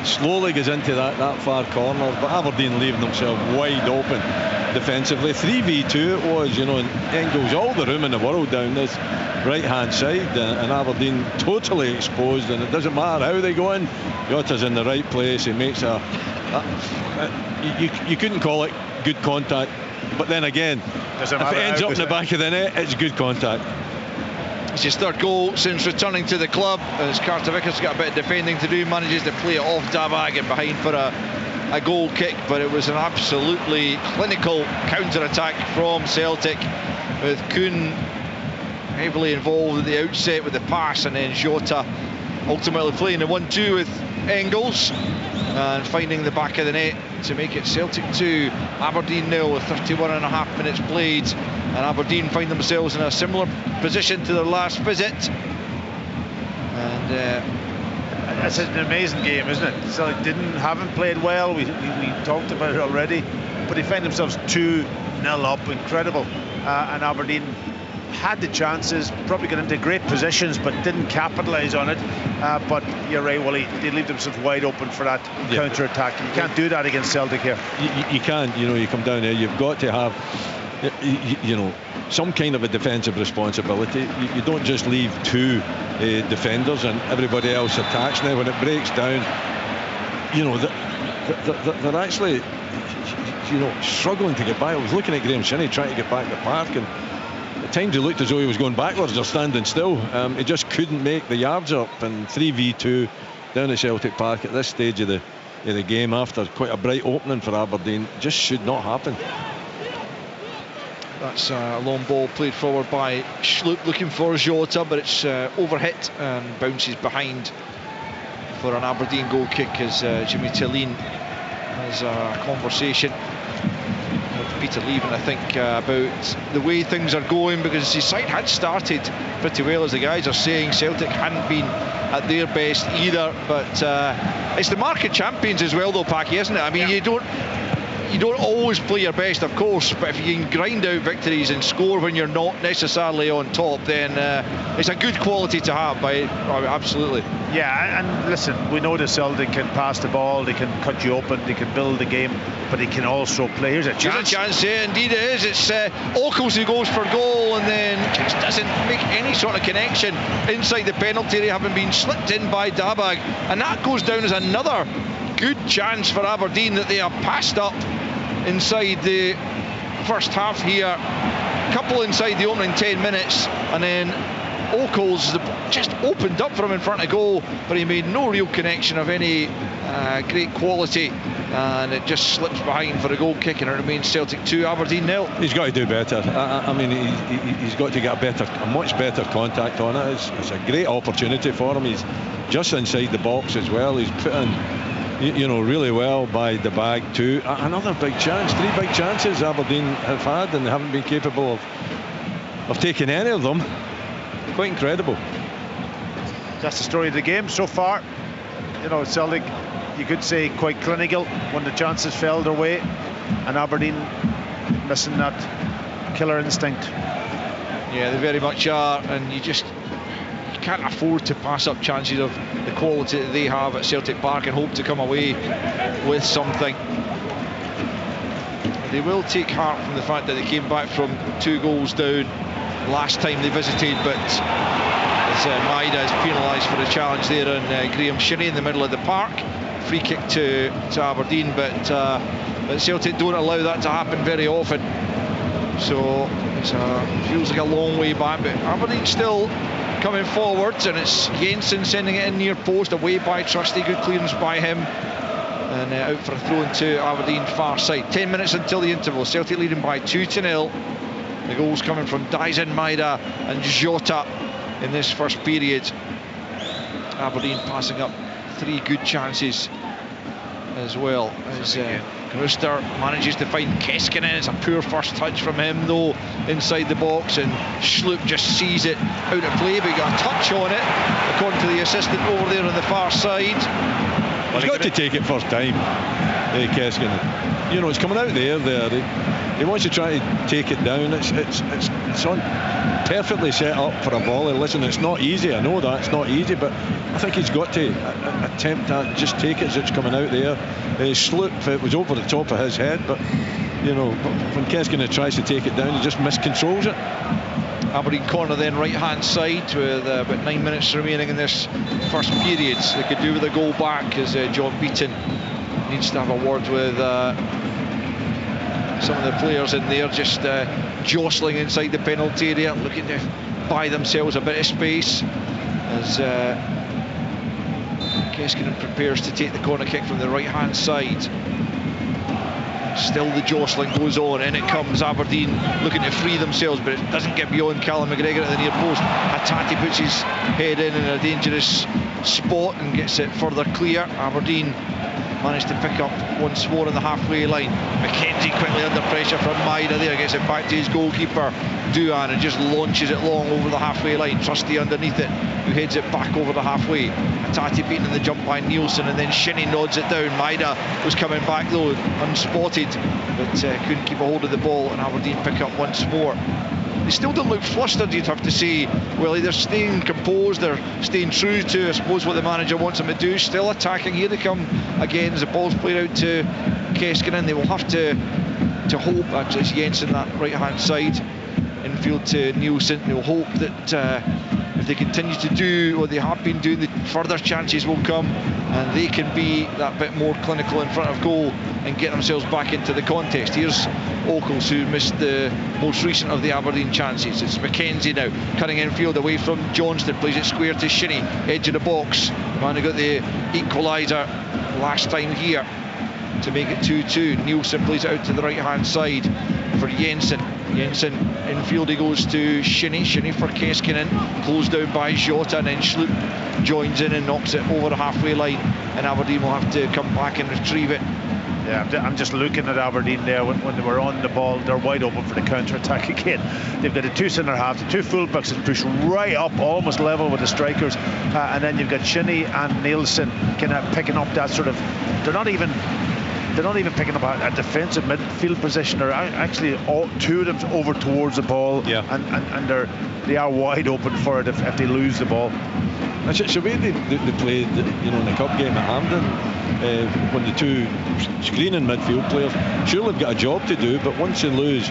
slowly goes into that far corner. But Aberdeen leaving themselves wide open defensively. 3v2 it was, and Engels all the room in the world down this right hand side, and Aberdeen totally exposed, and it doesn't matter how they go in. Jota's in the right place. He makes you couldn't call it good contact, but then again, if it ends up in the back of the net, it's good contact. It's his third goal since returning to the club, as Carter Vickers got a bit of defending to do, manages to play it off Dabag and behind for a goal kick, but it was an absolutely clinical counter-attack from Celtic, with Kuhn heavily involved at the outset with the pass, and then Jota ultimately playing the 1-2 with Engels and finding the back of the net to make it Celtic 2, Aberdeen 0 with 31.5 minutes played, and Aberdeen find themselves in a similar position to their last visit. And it's an amazing game, isn't it? Celtic haven't played well. We talked about it already, but they find themselves 2-0 up. Incredible. And Aberdeen had the chances, probably got into great positions, but didn't capitalise on it. But you're right, Willie, they leave themselves wide open for that counter-attack. You can't do that against Celtic here. You can't. You come down here, you've got to have some kind of a defensive responsibility. You don't just leave two defenders and everybody else attacks. Now when it breaks down, they're actually struggling to get by. I was looking at Graham Shinney trying to get back to the park, and at times it looked as though he was going backwards or standing still. He just couldn't make the yards up, and 3v2 down at Celtic Park at this stage of the game, after quite a bright opening for Aberdeen, just should not happen. That's a long ball played forward by Schlupp, looking for Jota, but it's overhit and bounces behind for an Aberdeen goal kick, as Jimmy Tillene has a conversation with Peter Leven, I think, about the way things are going, because his side had started pretty well, as the guys are saying. Celtic hadn't been at their best either, but it's the market champions as well, though, Packy, isn't it? I mean, you don't always play your best, of course, but if you can grind out victories and score when you're not necessarily on top, then it's a good quality to have. Absolutely. Yeah, and listen, we know that Celtic can pass the ball, they can cut you open, they can build the game, but they can also play. Here's a chance. Here's a chance, yeah, indeed it is. It's Ockles who goes for goal and then just doesn't make any sort of connection inside the penalty area, having been slipped in by Dabag, and that goes down as another good chance for Aberdeen that they have passed up inside the first half here. Couple inside the opening 10 minutes, and then Ockles just opened up for him in front of goal, but he made no real connection of any great quality, and it just slips behind for a goal kick, and it remains Celtic 2, Aberdeen 0. He's got to do better. I mean, he's got to get a much better contact on it. It's a great opportunity for him. He's just inside the box as well. He's put in really well by the bag too. Another big chance, 3 big chances Aberdeen have had, and they haven't been capable of taking any of them. Quite incredible. That's the story of the game so far. Celtic, you could say, quite clinical when the chances fell their way, and Aberdeen missing that killer instinct. Yeah, they very much are, and you can't afford to pass up chances of the quality that they have at Celtic Park and hope to come away with something. They will take heart from the fact that they came back from 2 goals down last time they visited, but as Maida is penalised for the challenge there, and Graham Shinney in the middle of the park. Free kick to Aberdeen, but Celtic don't allow that to happen very often, so it feels like a long way back, but Aberdeen still coming forwards, and it's Jensen sending it in near post, away by Trusty, good clearance by him, and out for a throw into Aberdeen far side. 10 minutes until the interval, Celtic leading by 2-0. The goals coming from Dyson, Maida and Jota in this first period. Aberdeen passing up 3 good chances as well, as Rooster manages to find Keskinen. It's a poor first touch from him though inside the box, and Sloop just sees it out of play, but he got a touch on it according to the assistant over there on the far side. He's got to take it first time, Keskinen. You know, it's coming out there. He wants to try to take it down. It's on perfectly set up for a volley. Listen, it's not easy. I know that it's not easy, but I think he's got to attempt to just take it as it's coming out there. Sloop, it was over the top of his head, but you know, when Keskinen tries to take it down, he just miscontrols it. Aberdeen corner then right hand side with about 9 minutes remaining in this first period. They could do with a goal back, as John Beaton needs to have a word with some of the players in there, just jostling inside the penalty area, looking to buy themselves a bit of space as Keskinen prepares to take the corner kick from the right hand side. Still the jostling goes on, and it comes. Aberdeen looking to free themselves, but it doesn't get beyond Callum McGregor at the near post. Hatate puts his head in a dangerous spot and gets it further clear. Aberdeen managed to pick up once more on the halfway line. McKenzie quickly under pressure from Maida there, gets it back to his goalkeeper Duhan and just launches it long over the halfway line. Trusty underneath it, who heads it back over the halfway. Hatate beaten in the jump by Nielsen, and then Shinnie nods it down. Maida was coming back though, unspotted, but couldn't keep a hold of the ball, and Aberdeen pick up once more. They still don't look flustered, you'd have to say. Well, they're staying composed, they're staying true to, I suppose, what the manager wants them to do. Still attacking. Here they come again as the ball's played out to Keskinen. They will have to hope, actually it's Jensen that right hand side, infield to Nielsen. They'll hope that if they continue to do what they have been doing, the further chances will come, and they can be that bit more clinical in front of goal and get themselves back into the contest. Here's Oakles, who missed the most recent of the Aberdeen chances. It's McKenzie now, cutting infield away from Johnston, plays it square to Shinnie, edge of the box. The man who got the equaliser last time here to make it 2-2. Nielsen plays it out to the right hand side for Jensen. Jensen infield, he goes to Shinnie for Keskinen, closed down by Jota, and then Sloop joins in and knocks it over the halfway line, and Aberdeen will have to come back and retrieve it. Yeah, I'm just looking at Aberdeen there when they were on the ball. They're wide open for the counter-attack again. They've got the two centre halves, the two full-backs that push right up, almost level with the strikers, and then you've got Shinnie and Nielsen kind of picking up that sort of, they're not even picking up a defensive midfield position. They're actually all two of them over towards the ball, yeah. and they are wide open for it if they lose the ball. It's the way they played, you know, in the cup game at Hampden, when the two screening midfield players, sure they've got a job to do, but once they lose,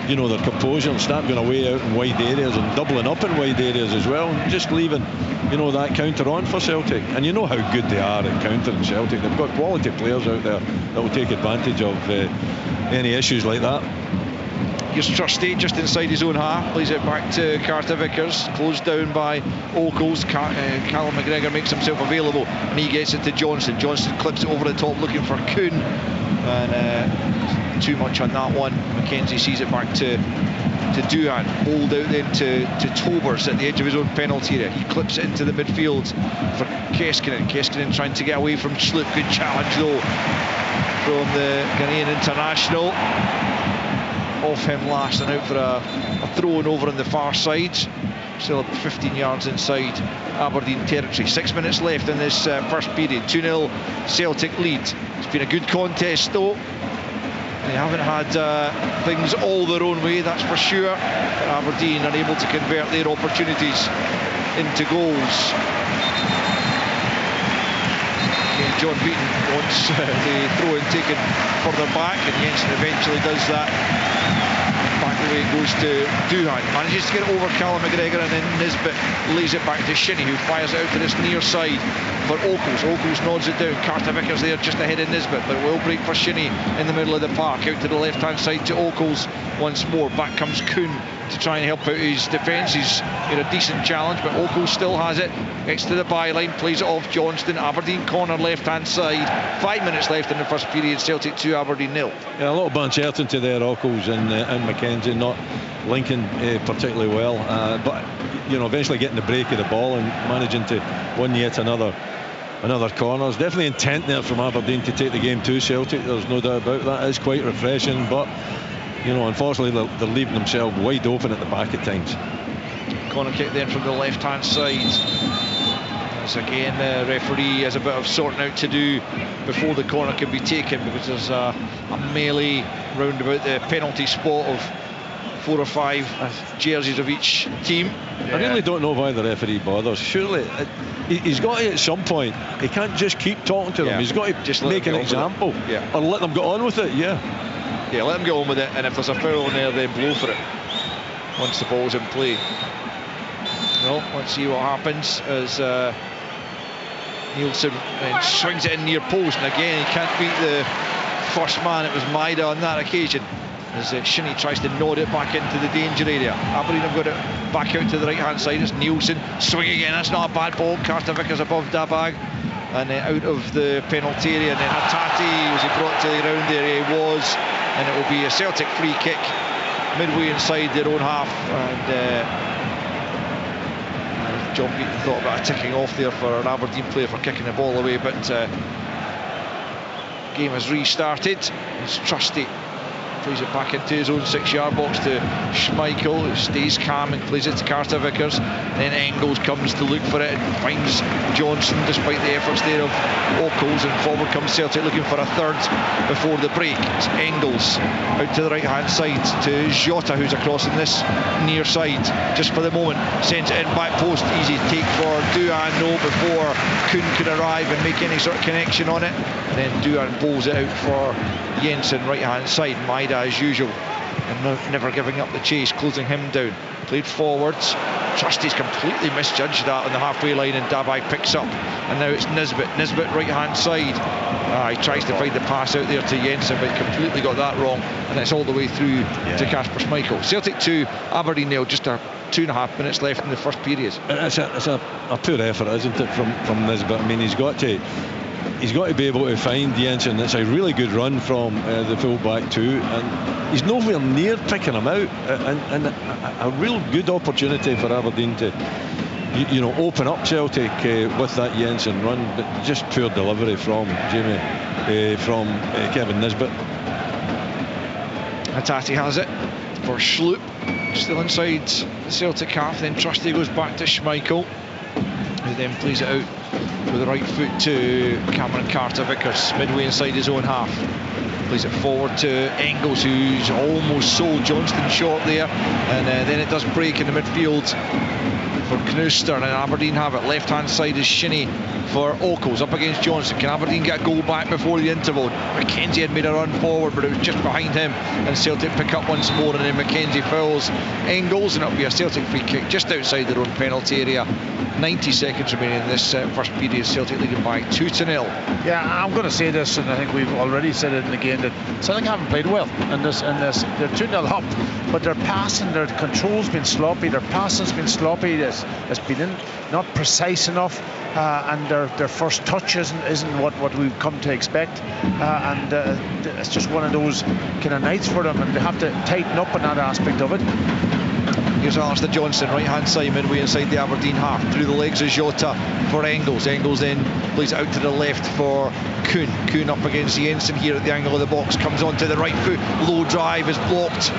you know, their composure and start going away out in wide areas and doubling up in wide areas as well, and just leaving, you know, that counter on for Celtic. And you know how good they are at countering Celtic. They've got quality players out there that will take advantage of any issues like that. Here's Trusty just inside his own half, plays it back to Carter Vickers, closed down by Oakles. Callum McGregor makes himself available, and he gets it to Johnston. Johnston clips it over the top looking for Kuhn, and too much on that one. McKenzie sees it back to Duhan, bowled out then to Tobers at the edge of his own penalty area. He clips it into the midfield for Keskinen. Keskinen trying to get away from Sloop. Good challenge though from the Ghanaian international. Off him last and out for a throw-in over on the far side. Still 15 yards inside Aberdeen territory. 6 minutes left in this first period. 2-0 Celtic lead. It's been a good contest though. They haven't had things all their own way, that's for sure. Aberdeen unable to convert their opportunities into goals. Again, John Beaton wants the throw-in taken further back, and Jensen eventually does that. Back away it goes to Duhan. Manages to get it over Callum McGregor, and then Nisbet lays it back to Shinnie, who fires it out to this near side for Oakles. Oakles nods it down. Carter Vickers there just ahead of Nisbet, but it will break for Shinnie in the middle of the park. Out to the left hand side to Oakles once more. Back comes Kuhn to try and help out his defence. He's made a decent challenge, but Oakles still has it. Gets to the byline, plays it off Johnston. Aberdeen corner left hand side. 5 minutes left in the first period. Celtic 2, Aberdeen 0. Yeah, a little bit uncertainty there, Oakles and McKenzie not linking particularly well, but you know, eventually getting the break of the ball and managing to win yet another another corner. There's definitely intent there from Aberdeen to take the game to Celtic. There's no doubt about that. It's quite refreshing, but you know, unfortunately they're leaving themselves wide open at the back at times. Corner kick then from the left-hand side. As again, the referee has a bit of sorting out to do before the corner can be taken, because there's a melee round about the penalty spot of 4 or 5 jerseys of each team. I really don't know why the referee bothers. Surely he's got to, at some point, he can't just keep talking to them. He's got to just make an example, or let them get on with it. Yeah, let them get on with it, and if there's a foul in there, then blow for it once the ball's in play. Well, let's see what happens as Nielsen swings it in near post, and again he can't beat the first man. It was Maida on that occasion, as Shinnie tries to nod it back into the danger area. Aberdeen have got it back out to the right hand side. It's Nielsen swinging again. That's not a bad ball. Carter Vickers above Dabag and out of the penalty area, and then Hattati, was he brought to the ground there? He was, and it will be a Celtic free kick midway inside their own half. And John Beaton thought about a ticking off there for an Aberdeen player for kicking the ball away, but game has restarted. It's Trusty plays it back into his own 6-yard box to Schmeichel, who stays calm and plays it to Carter Vickers. Then Engels comes to look for it and finds Johnson, despite the efforts there of Ockles, and forward comes Celtic looking for a third before the break. It's Engels out to the right hand side to Jota, who's across in this near side just for the moment, sends it in back post. Easy take for Duhan, no, before Kuhn could arrive and make any sort of connection on it, and then Duhan bowls it out for Jensen right hand side. Maida as usual, and never giving up the chase, closing him down. Played forwards. Trusty's completely misjudged that on the halfway line, and Dabag picks up, and now it's Nisbet right hand side. He tries to find the pass out there to Jensen, but completely got that wrong, and it's all the way through to Kasper Schmeichel. Celtic 2, Aberdeen 0, just 2.5 minutes left in the first period. It's a poor effort, isn't it, from Nisbet? I mean, he's got to be able to find Jensen. It's a really good run from the full-back too, and he's nowhere near picking him out, and a real good opportunity for Aberdeen to open up Celtic with that Jensen run, but just poor delivery from Kevin Nisbet. Hattati has it for Schlupp, still inside the Celtic half. Then Trusty goes back to Schmeichel, who then plays it out with the right foot to Cameron Carter Vickers midway inside his own half. Plays it forward to Engels, who's almost sold Johnston short there, and then it does break in the midfield for Knooster, and Aberdeen have it. Left hand side is Shinnie for Ockles up against Johnson. Can Aberdeen get a goal back before the interval? McKenzie had made a run forward, but it was just behind him, and Celtic pick up once more, and then McKenzie fouls Engels, and it'll be a Celtic free kick just outside their own penalty area. 90 seconds remaining in this first period. Celtic leading by 2-0. Yeah, I'm going to say this, and I think we've already said it in the game, that Celtic haven't played well in this. They're 2-0 up, but their passing, their control's been sloppy, their passing's been sloppy. It's been not precise enough, and their first touch isn't what we've come to expect, and it's just one of those kind of nights for them, and they have to tighten up on that aspect of it. Here's Alistair Johnson, right hand side, midway inside the Aberdeen half. Through the legs of Jota for Engels. Engels then plays it out to the left for Kuhn. Kuhn up against Jensen here at the angle of the box. Comes on to the right foot. Low drive is blocked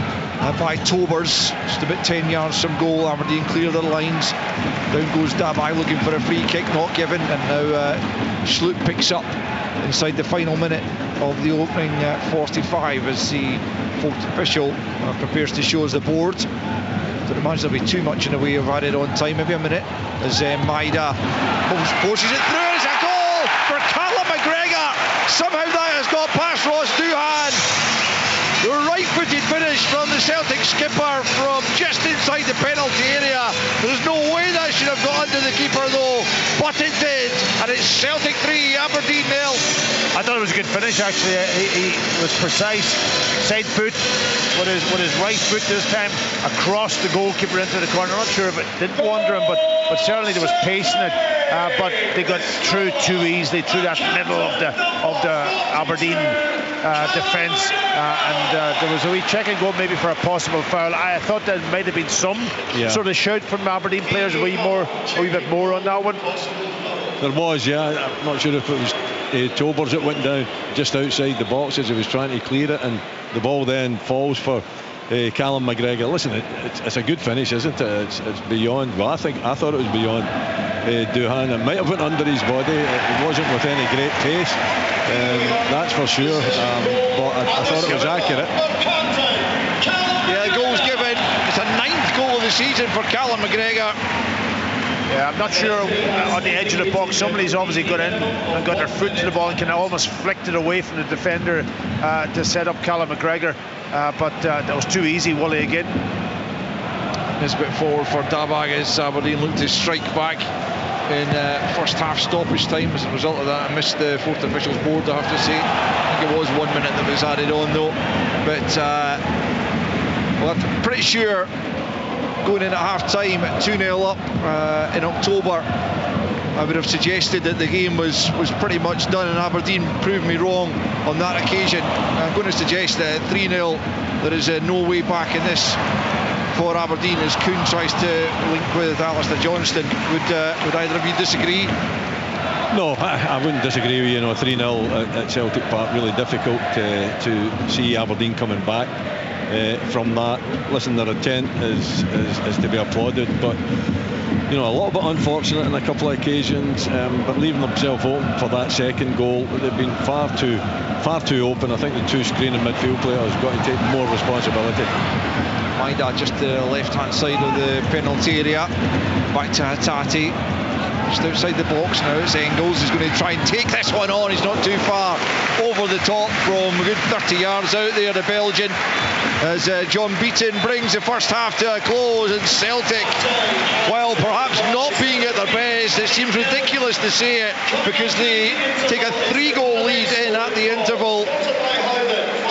by Tobers. Just about 10 yards from goal. Aberdeen clear the lines. Down goes Dabay looking for a free kick, not given. And now Schlupp picks up inside the final minute of the opening 45 as the fourth official prepares to show us the board. Don't imagine there'll be too much in the way of added on time, maybe a minute, as Maida forces it through. It's a goal for Callum McGregor. Somehow that has got past Ross Duhan. The right-footed finish from the Celtic skipper from just inside the penalty area. There's no way that should have got under the keeper though, but it did, and it's Celtic 3, Aberdeen 0. I thought it was a good finish actually. He was precise, side foot with his right foot this time across the goalkeeper into the corner. I'm not sure if it didn't go under him, but certainly there was pace in it. But they got through too easily through that middle of the Aberdeen defence, and there was a wee check and go maybe for a possible foul. I thought there might have been some sort of shout from Aberdeen players, a wee bit more on that one. There was, yeah. I'm not sure if it was Tobers that went down just outside the box as he was trying to clear it, and the ball then falls for Callum McGregor. Listen, it's a good finish, isn't it? It's beyond. Well, I thought it was beyond Doohan. It might have went under his body. It wasn't with any great pace, that's for sure. But I thought it was accurate. Yeah, the goal's given. It's a 9th goal of the season for Callum McGregor. Yeah, I'm not sure on the edge of the box. Somebody's obviously got in and got their foot to the ball and can almost flicked it away from the defender to set up Callum McGregor. But that was too easy, Wally again. Nisbet forward for Dabag as Aberdeen looked to strike back in first half stoppage time. As a result of that, I missed the fourth officials board, I have to say. I think it was 1 minute that was added on though. But well, I'm pretty sure going in at half time 2-0 up in October, I would have suggested that the game was pretty much done, and Aberdeen proved me wrong on that occasion. I'm going to suggest that 3-0 there is no way back in this for Aberdeen as Kuhn tries to link with Alistair Johnston. Would either of you disagree? No, I wouldn't disagree with you. 3-0 at Celtic Park, really difficult to see Aberdeen coming back from that. Listen, their intent is to be applauded, but a little bit unfortunate on a couple of occasions, but leaving themselves open for that second goal. They've been far too open. I think the two screening midfield players have got to take more responsibility. Maida just the left-hand side of the penalty area. Back to Hatate. Just outside the box now, it's Engels. He's going to try and take this one on. He's not too far over the top from a good 30 yards out there, the Belgian. As John Beaton brings the first half to a close, and Celtic, while perhaps not being at their best, it seems ridiculous to say it, because they take a 3-goal lead in at the interval.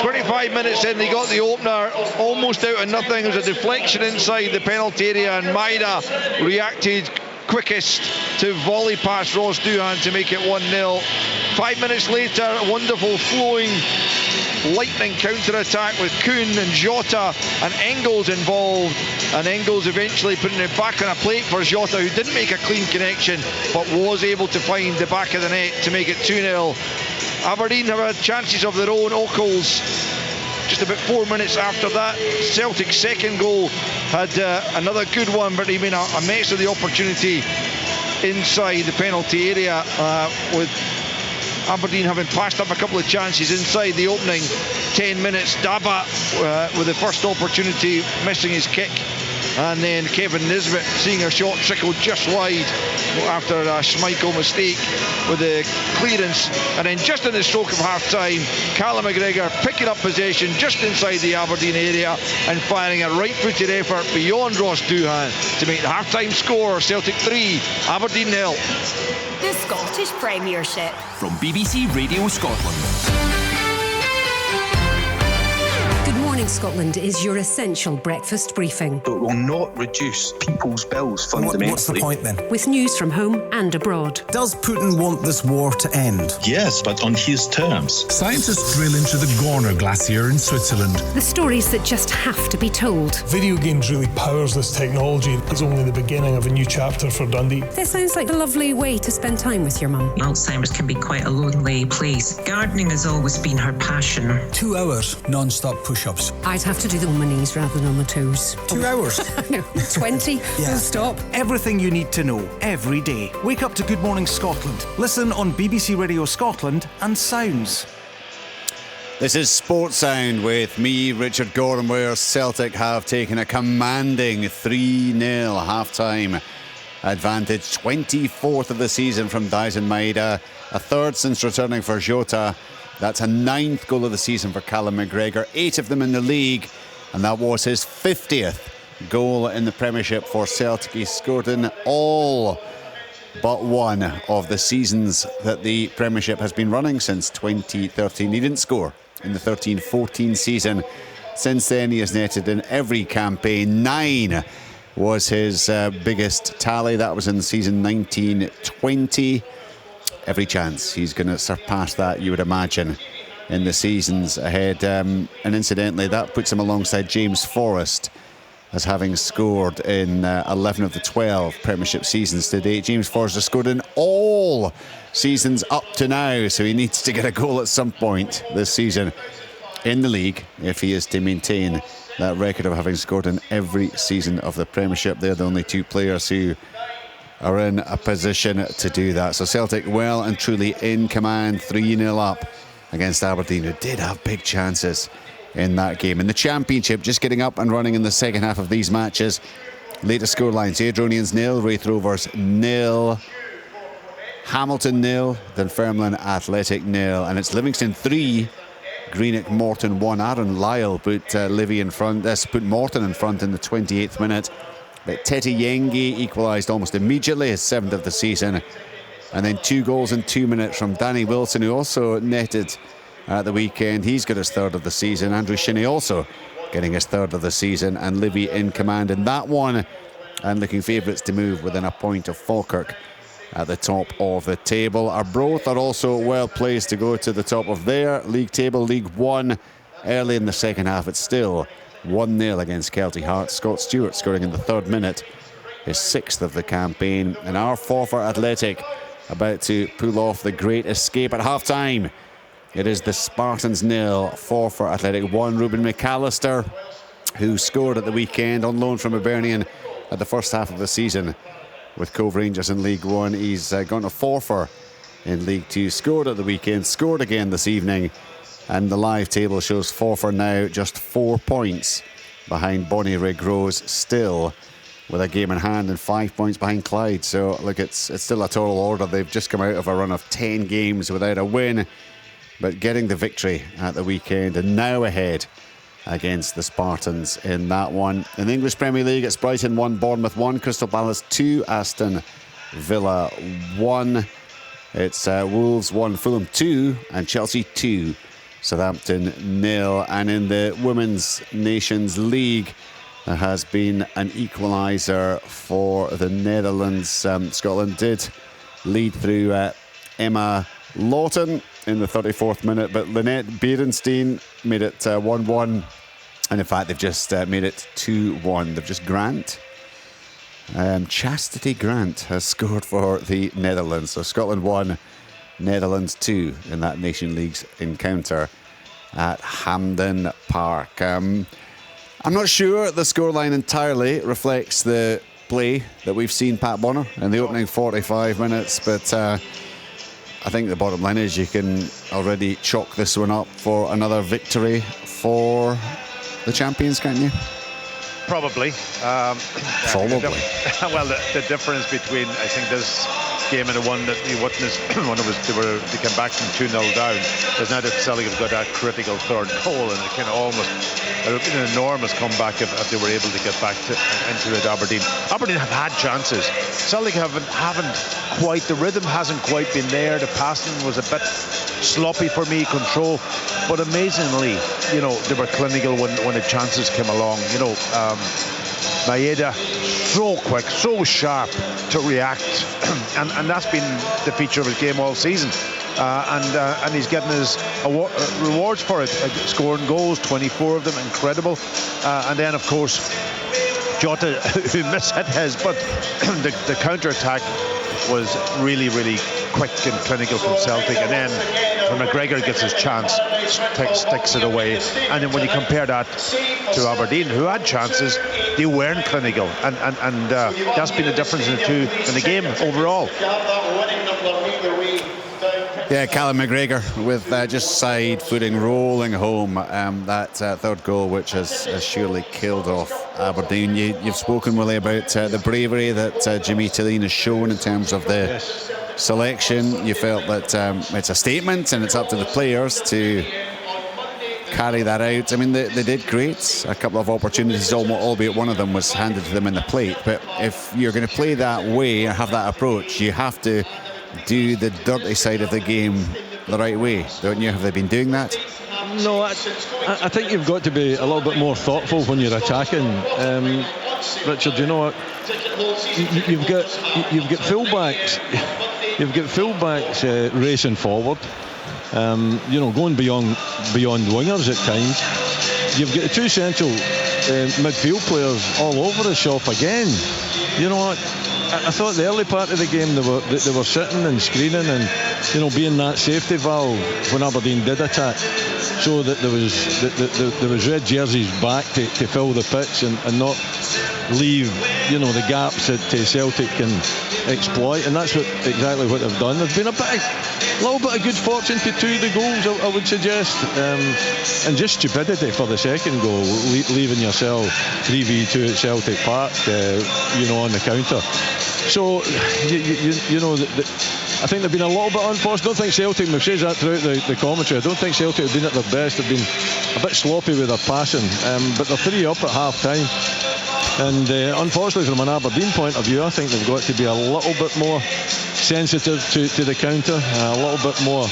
25 minutes in, they got the opener almost out of nothing. There was a deflection inside the penalty area, and Maida reacted quickest to volley past Ross Doohan to make it 1-0. 5 minutes later, a wonderful flowing lightning counter-attack with Kuhn and Jota and Engels involved, and Engels eventually putting it back on a plate for Jota, who didn't make a clean connection but was able to find the back of the net to make it 2-0. Aberdeen have had chances of their own. Ockles just about 4 minutes after that. Celtic's second goal had another good one, but he made a mess of the opportunity inside the penalty area, with Aberdeen having passed up a couple of chances inside the opening 10 minutes. Daba with the first opportunity missing his kick, and then Kevin Nisbet seeing a shot trickle just wide after a Schmeichel mistake with the clearance, and then just in the stroke of half time, Callum McGregor picking up possession just inside the Aberdeen area and firing a right-footed effort beyond Ross Doohan to make the half-time score Celtic 3, Aberdeen 0. The Scottish Premiership from BBC Radio Scotland. Good Morning Scotland is your essential breakfast briefing. But will not reduce people's bills fundamentally. What's the point then? With news from home and abroad. Does Putin want this war to end? Yes, but on his terms. Scientists drill into the Gorner Glacier in Switzerland. The stories that just have to be told. Video games really powers this technology. It's only the beginning of a new chapter for Dundee. This sounds like a lovely way to spend time with your mum. Alzheimer's can be quite a lonely place. Gardening has always been her passion. 2 hours non-stop push-ups. I'd have to do them on my knees rather than on my toes. 2 hours? No, 20, full stop. Everything you need to know every day. Wake up to Good Morning Scotland. Listen on BBC Radio Scotland and Sounds. This is Sports Sound with me, Richard Gordon, where Celtic have taken a commanding 3-0 half-time advantage. 24th of the season from Dyson Maeda, a third since returning for Jota. That's a 9th goal of the season for Callum McGregor, 8 of them in the league, and that was his 50th goal in the Premiership for Celtic. He scored in all but one of the seasons that the Premiership has been running since 2013. He didn't score in the 13-14 season. Since then, he has netted in every campaign. 9 was his biggest tally. That was in season 19-20. Every chance he's going to surpass that, you would imagine, in the seasons ahead. And incidentally, that puts him alongside James Forrest as having scored in 11 of the 12 Premiership seasons to date. James Forster scored in all seasons up to now, so he needs to get a goal at some point this season in the league if he is to maintain that record of having scored in every season of the Premiership. They're the only two players who are in a position to do that. So Celtic well and truly in command, 3-0 up against Aberdeen, who did have big chances in that game. In the Championship, just getting up and running in the second half of these matches. Latest scorelines: Adronians 0, Wraith Rovers 0, Hamilton 0, Dunfermline Athletic 0, and it's Livingston 3, Greenock Morton 1. Aaron Lyle put Livy in front. Put Morton in front in the 28th minute. But Tete Yengi equalised almost immediately, his 7th of the season. And then 2 goals in 2 minutes from Danny Wilson, who also netted at the weekend. He's got his 3rd of the season. Andrew Shinney also getting his 3rd of the season. And Livy in command in that one, and looking favourites to move within a point of Falkirk at the top of the table. Arbroath are also well placed to go to the top of their league table. League One, early in the second half, it's still 1-0 against Kelty Hearts. Scott Stewart scoring in the 3rd minute, his 6th of the campaign. And our Forfar Athletic about to pull off the great escape at half-time. It is the Spartans 0, Forfar Athletic 1. Ruben McAllister, who scored at the weekend on loan from Aberdeen at the first half of the season with Cove Rangers in League One. He's gone to Forfar in League Two, scored at the weekend, scored again this evening, and the live table shows Forfar now just 4 points behind Bonnie Rig Rose, still with a game in hand, and 5 points behind Clyde. So look, it's still a tall order. They've just come out of a run of 10 games without a win, but getting the victory at the weekend and now ahead against the Spartans in that one. In the English Premier League, it's Brighton 1, Bournemouth 1, Crystal Palace 2, Aston Villa 1. It's Wolves 1, Fulham 2, and Chelsea 2, Southampton 0. And in the Women's Nations League, there has been an equaliser for the Netherlands. Scotland did lead through Emma Lawton in the 34th minute, but Lynette Berenstein made it 1-1, and in fact they've just made it 2-1. They've just Chastity Grant has scored for the Netherlands. So Scotland 1, Netherlands 2 in that Nation League's encounter at Hampden Park. I'm not sure the scoreline entirely reflects the play that we've seen Pat Bonner in the opening 45 minutes, but I think the bottom line is you can already chalk this one up for another victory for the champions, can't you? Probably. Probably. Well, the difference between, I think, this game and the one that we witnessed when they came back from 2-0 down, is now that Celtic have got that critical 3rd goal, and it kind of almost it would have been an enormous comeback if they were able to get back into it. Aberdeen have had chances. Celtic haven't quite, the rhythm hasn't quite been there. The passing was a bit sloppy for me, control, but amazingly, they were clinical when the chances came along. Maeda, so quick, so sharp to react, and that's been the feature of his game all season. And he's getting his rewards for it, scoring goals, 24 of them, incredible. And then, of course, Jota, who mishit his, but the counter-attack was really, really quick and clinical from Celtic. And then when McGregor gets his chance, sticks it away. And then when you compare that to Aberdeen, who had chances, they weren't clinical. And that's been the difference in the game overall. Yeah, Callum McGregor with just side footing rolling home that 3rd goal, which has surely killed off Aberdeen. You've spoken, Willie, about the bravery that Jimmy Tilleen has shown in terms of the selection. You felt that it's a statement and it's up to the players to carry that out. I mean, they did great. A couple of opportunities, albeit one of them was handed to them in the plate. But if you're going to play that way or have that approach, you have to do the dirty side of the game the right way, don't you? Have they been doing that? No, I think you've got to be a little bit more thoughtful when you're attacking. Richard, you know what? You've got fullbacks. You've got fullbacks racing forward. Going beyond wingers at times. You've got the two central midfield players all over the shop again. You know what? I thought the early part of the game they were sitting and screening and, you know, being that safety valve when Aberdeen did attack, so that there was red jerseys back to fill the pitch and not leave, you know, the gaps that Celtic can exploit, and that's exactly what they've done. There's been a little bit of good fortune to two of the goals, I would suggest, and just stupidity for the second goal, leaving yourself 3v2 at Celtic Park, you know, on the counter. So you know, I think they've been a little bit unfortunate. I don't think Celtic, we've said that throughout the commentary, I don't think Celtic have been at their best. They've been a bit sloppy with their passing, but they're 3 up at half time. And unfortunately, from an Aberdeen point of view, I think they've got to be a little bit more sensitive to the counter, a little bit more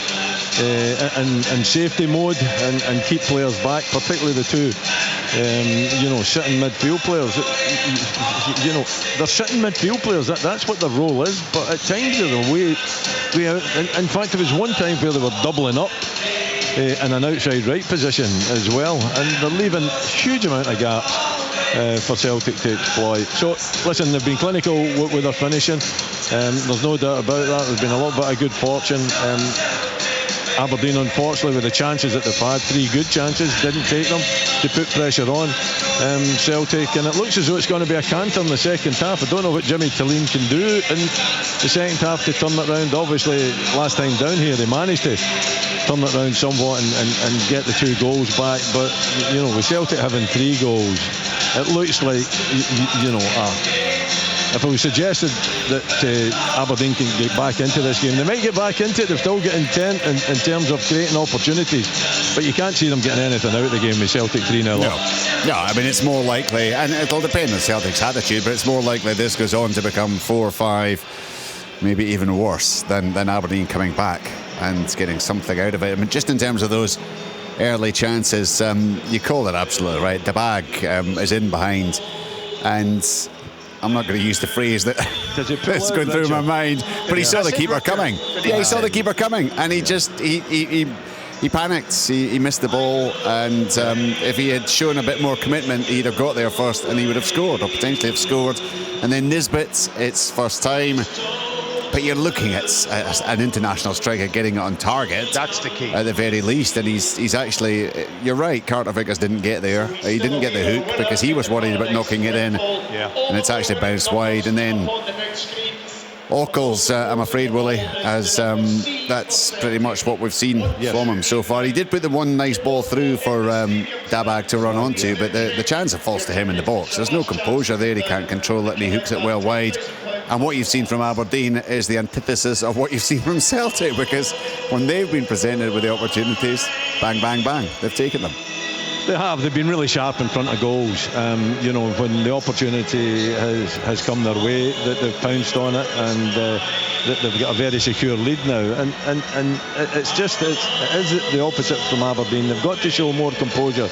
in safety mode, and keep players back, particularly the two you know, sitting midfield players. You know, they're sitting midfield players, that's what their role is, but at times they're way out. In fact, there was one time where they were doubling up in an outside right position as well, and they're leaving a huge amount of gaps for Celtic to exploit. So listen, they've been clinical with their finishing, there's no doubt about that. There's been a little bit of good fortune. Aberdeen, unfortunately, with the chances that they've had, 3 good chances, didn't take them to put pressure on Celtic, and it looks as though it's going to be a canter in the second half. I don't know what Jimmy Tillene can do in the second half to turn it round. Obviously, last time down here they managed to turn it round somewhat and get the 2 goals back, but you know, with Celtic having 3 goals, it looks like, you know, if it was suggested that Aberdeen can get back into this game, they might get back into it. They've still got intent in terms of creating opportunities, but you can't see them getting anything out of the game with Celtic 3-0 up. No, I mean, it's more likely, and it'll depend on Celtic's attitude, but it's more likely this goes on to become 4 or 5, maybe even worse, than Aberdeen coming back and getting something out of it. I mean, just in terms of those early chances, you call it absolutely right. The bag is in behind, and I'm not going to use the phrase that is going through my mind, but he saw the keeper coming. Yeah, he saw the keeper coming, and he just he panicked. He missed the ball, and if he had shown a bit more commitment, he'd have got there first, and he would have scored, or potentially have scored. And then Nisbet, it's first time, but you're looking at an international striker getting it on target. That's the key, at the very least. And he's actually, you're right, Carter Vickers didn't get there. He didn't get the hook because he was worried about knocking it in, and it's actually bounced wide. And then Ockles, I'm afraid, Willie, as that's pretty much what we've seen from him so far. He did put the one nice ball through for Dabag to run onto, but the chance of falls to him in the box. There's no composure there. He can't control it, and he hooks it well wide. And what you've seen from Aberdeen is the antithesis of what you've seen from Celtic, because when they've been presented with the opportunities, bang, bang, bang, they've taken them. They have. They've been really sharp in front of goals. You know, when the opportunity has come their way, that they've pounced on it, and that they've got a very secure lead now. And it's just it is the opposite from Aberdeen. They've got to show more composure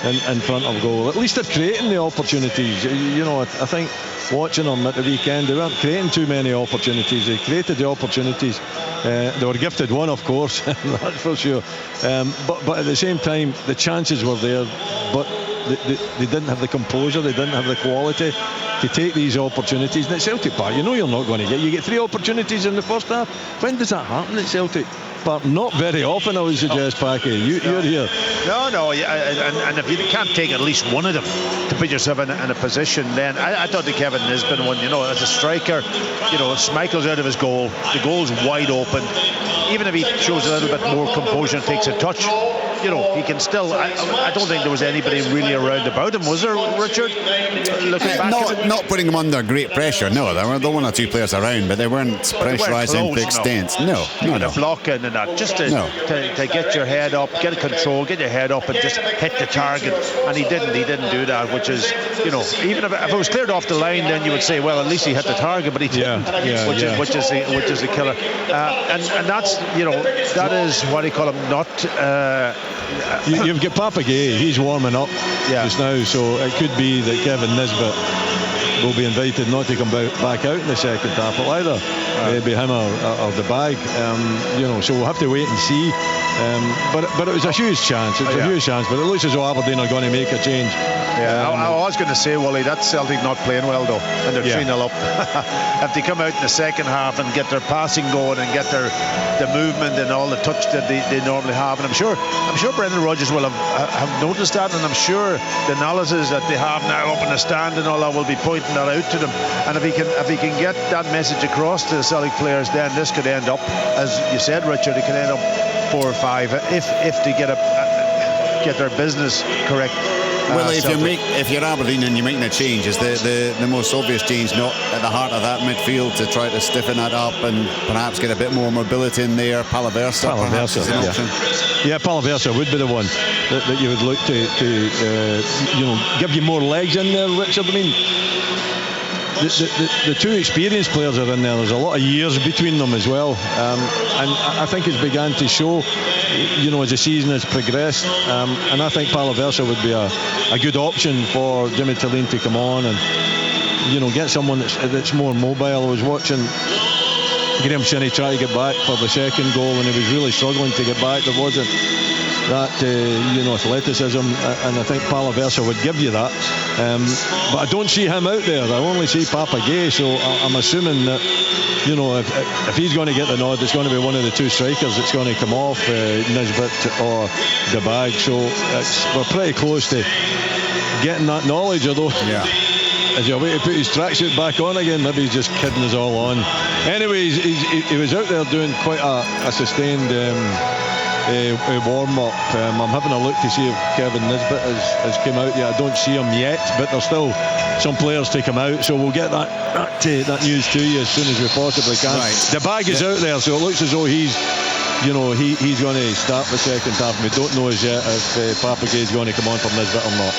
in front of goal. At least they're creating the opportunities. You know, I think watching them at the weekend, they weren't creating too many opportunities. They created the opportunities. They were gifted one, of course, that's for sure. But at the same time, the chances were there, but they didn't have the composure, they didn't have the quality to take these opportunities. And at Celtic Park, you know you're not going to you get 3 opportunities in the first half. When does that happen at Celtic Park? Not very often, I would suggest, Packy. You're here. No, and if you can't take at least one of them to put yourself in a position, then I thought the Kevin Nisbet one, you know, as a striker, you know, Schmeichel's out of his goal, the goal's wide open. Even if he shows a little bit more composure and takes a touch, you know, he can still. I don't think there was anybody really around about him, was there, Richard? Looking back, not putting him under great pressure. No, there were 1 or 2 players around, but they weren't pressurising to the extent. No. Blocking and that, just to get your head up, get control, get your head up, and just hit the target. And he didn't do that, which is, you know, even if it was cleared off the line, then you would say, well, at least he hit the target, but he didn't, which is the killer. And that's, you know, that is what he call him, not. You've got Papagay, he's warming up just now, so it could be that Kevin Nisbet will be invited not to come back out in the second half. It'll either be him or the bag. So we'll have to wait and see. But it was a huge chance. It was a huge chance. But it looks as though Aberdeen are going to make a change. I was going to say, Wally, that's Celtic not playing well though, and they're 3-0 up. If they come out in the second half and get their passing going and get the movement and all the touch that they normally have, and I'm sure Brendan Rodgers will have noticed that, and I'm sure the analysis that they have now up in the stand and all that will be pointing that out to them. And if he can get that message across to the Celtic players, then this could end up, as you said, Richard, it could end up 4 or 5 if they get their business correct. Well, if you're Aberdeen and you're making a change, is the most obvious change not at the heart of that midfield to try to stiffen that up and perhaps get a bit more mobility in there? Palaversa is an option. Yeah, Palaversa would be the one that you would look to give you more legs in there, Richard. I mean, the two experienced players are in there. There's a lot of years between them as well, and I think it's began to show, as the season has progressed, and I think Palaversa would be a good option for Jimmy Tillene to come on and get someone that's more mobile. I was watching Graham Shinney try to get back for the second goal, and he was really struggling to get back. There wasn't that athleticism, and I think Palaversa would give you that, but I don't see him out there. I only see Papagay, so I'm assuming that if he's going to get the nod, it's going to be one of the two strikers that's going to come off, Nisbet or the bag. So we're pretty close to getting that knowledge, although is he away to put his tracksuit back on again? Maybe he's just kidding us all on. Anyways, he was out there doing quite a sustained warm-up. I'm having a look to see if Kevin Nisbet has come out yet. I don't see him yet, but there's still some players to come out, so we'll get that news to you as soon as we possibly can. Right. The bag is out there, so it looks as though he's going to start the second half. We don't know as yet if Papagay is going to come on for Nisbet or not.